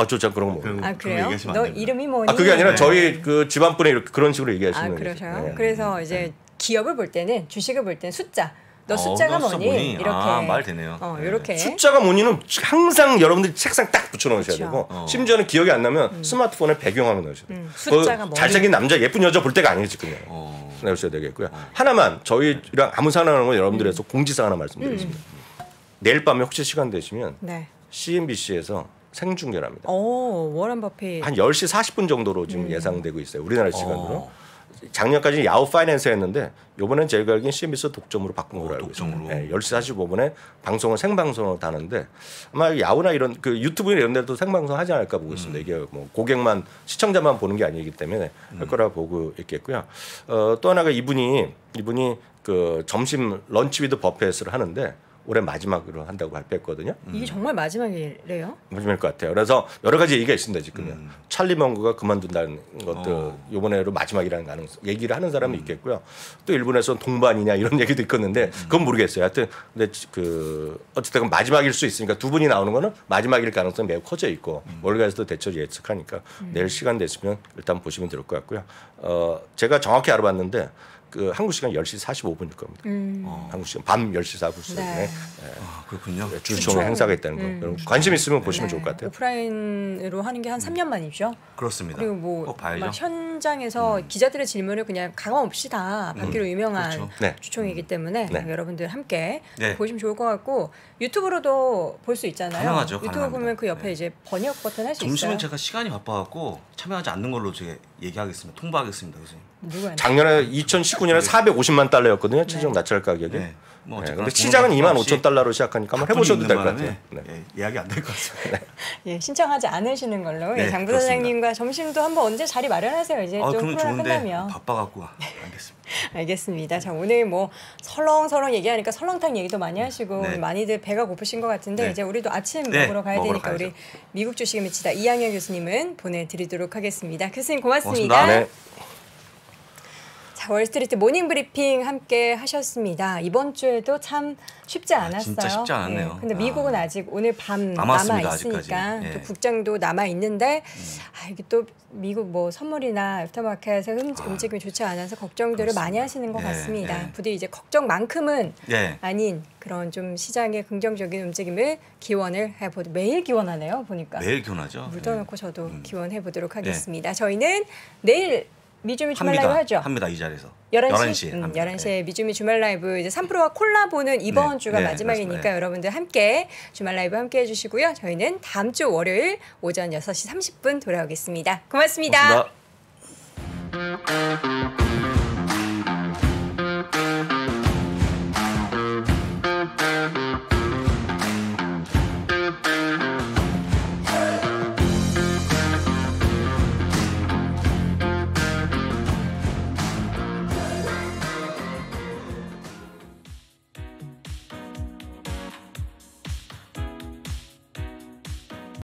저 참 그런 거 모르겠어요. 아 그래요? 너 이름이 뭐니? 그게 아니라 네. 저희 그 집안분에 이렇게 그런 식으로 얘기하시는 거예요. 그러셔요? 네. 그래서 이제 기업을 볼 때는 주식을 볼 때는 숫자. 너 숫자가 너 숫자 뭐니? 뭐니? 이렇게 말 되네요. 이렇게. 숫자가 뭐니는 항상 여러분들이 책상 딱 붙여놓으셔야 그쵸. 되고 심지어는 기억이 안 나면 스마트폰에 배경화면 넣으셔야 돼요. 숫자가 뭐니? 잘생긴 남자 예쁜 여자 볼 때가 아니지 그냥 넣으셔야 되겠고요. 하나만 저희랑 아무 상관없는 건 여러분들에서 공지사항 하나 말씀드리겠습니다. 내일 밤에 혹시 시간 되시면 네. CNBC에서 생중계를 합니다. 워런 버핏. 한 10시 40분 정도로 지금 예상되고 있어요. 우리나라 시간으로. 작년까지 야후 파이낸스 했는데 이번엔 제가 알기엔 CNBC 독점으로 바꾼 걸로 알고 있습니다. 네, 10시 45분에 방송을 생방송으로 다는데 아마 야후나 이런 그 유튜브 이런 데도 생방송 하지 않을까 보고 있습니다. 이게 뭐 고객만 시청자만 보는 게 아니기 때문에 할 거라 보고 있겠고요. 또 하나가 이분이 그 점심 런치 위드 버펫을 하는데 올해 마지막으로 한다고 발표했거든요. 이게 정말 마지막이래요? 마지막일 것 같아요. 그래서 여러 가지 얘기가 있습니다. 지금요. 찰리 멍그가 그만둔다는 것도 이번에로 마지막이라는 가능성 얘기를 하는 사람이 있겠고요. 또 일본에서는 동반이냐 이런 얘기도 있겠는데 그건 모르겠어요. 하여튼 근데 그 어쨌든 마지막일 수 있으니까 두 분이 나오는 거는 마지막일 가능성이 매우 커져 있고 월가에서도 대처 예측하니까 내일 시간 되시면 일단 보시면 될 것 같고요. 제가 정확히 알아봤는데 그 한국 시간 10시 45분일 겁니다. 한국 시간 밤 10시 45분에 네. 그렇군요. 주주총회 행사가 있다는 거. 여러분 관심 있으면 보시면 좋을 것 같아요. 오프라인으로 하는 게 한 3년 만이죠. 그렇습니다. 그리고 뭐 꼭 봐야죠. 막 현장에서 기자들의 질문을 그냥 가감 없이 다 받기로 유명한 그렇죠. 네. 주총이기 때문에 네. 여러분들 함께 네. 보시면 좋을 것 같고 유튜브로도 볼 수 있잖아요. 가능하죠. 유튜브 가능합니다. 보면 그 옆에 네. 이제 번역 버튼 할 수 있어요. 점심은 제가 시간이 바빠갖고 참여하지 않는 걸로 제가 얘기하겠습니다. 통보하겠습니다, 교수님. 누구한테? 작년에 2019년에 450만 달러였거든요. 최종 나찰 가격이. 네. 뭐 네, 근데 시장은 25,000달러로 시작하니까 한번 해보셔도 될 것 같아요. 네. 예, 예약이 안 될 것 같습니다. 예, 신청하지 않으시는 걸로 네, 장 부사장님과 점심도 한번 언제 자리 마련하세요. 이제 또 그러면 코로나 좋은데 끝나면. 바빠갖고 알겠습니다. 알겠습니다. 자, 오늘 뭐 설렁설렁 얘기하니까 설렁탕 얘기도 많이 하시고 네. 많이들 배가 고프신 것 같은데 네. 이제 우리도 아침 네, 먹으러 가야 먹으러 되니까 가야죠. 우리 미국 주식의 미치다 이양현 교수님은 보내드리도록 하겠습니다. 교수님 고맙습니다. 고맙습니다. 네. 자, 월스트리트 모닝 브리핑 함께 하셨습니다. 이번 주에도 참 쉽지 않았어요. 진짜 쉽지 않았네요. 근데 미국은 아직 오늘 밤 남아 남았습니다, 있으니까 아직까지. 예. 또 국장도 남아 있는데 이게 또 미국 뭐 선물이나 애프터마켓에서 움직임이 좋지 않아서 걱정들을 많이 하시는 것 예, 같습니다. 예. 부디 이제 걱정만큼은 예. 아닌 그런 좀 시장의 긍정적인 움직임을 기원을 해보도 매일 기원하네요. 보니까 매일 기원하죠. 물 떠놓고 저도 기원해 보도록 예. 하겠습니다. 저희는 내일 미주미 주말 라이브 하죠. 합니다. 이 자리에서 11시? 11시에 11시에 미주미 주말 라이브 이제 3프로와 콜라보는 이번 네, 주가 네, 마지막이니까 맞습니다. 여러분들 함께 주말 라이브 함께 해주시고요. 저희는 다음 주 월요일 오전 6시 30분 돌아오겠습니다. 고맙습니다. 고맙습니다.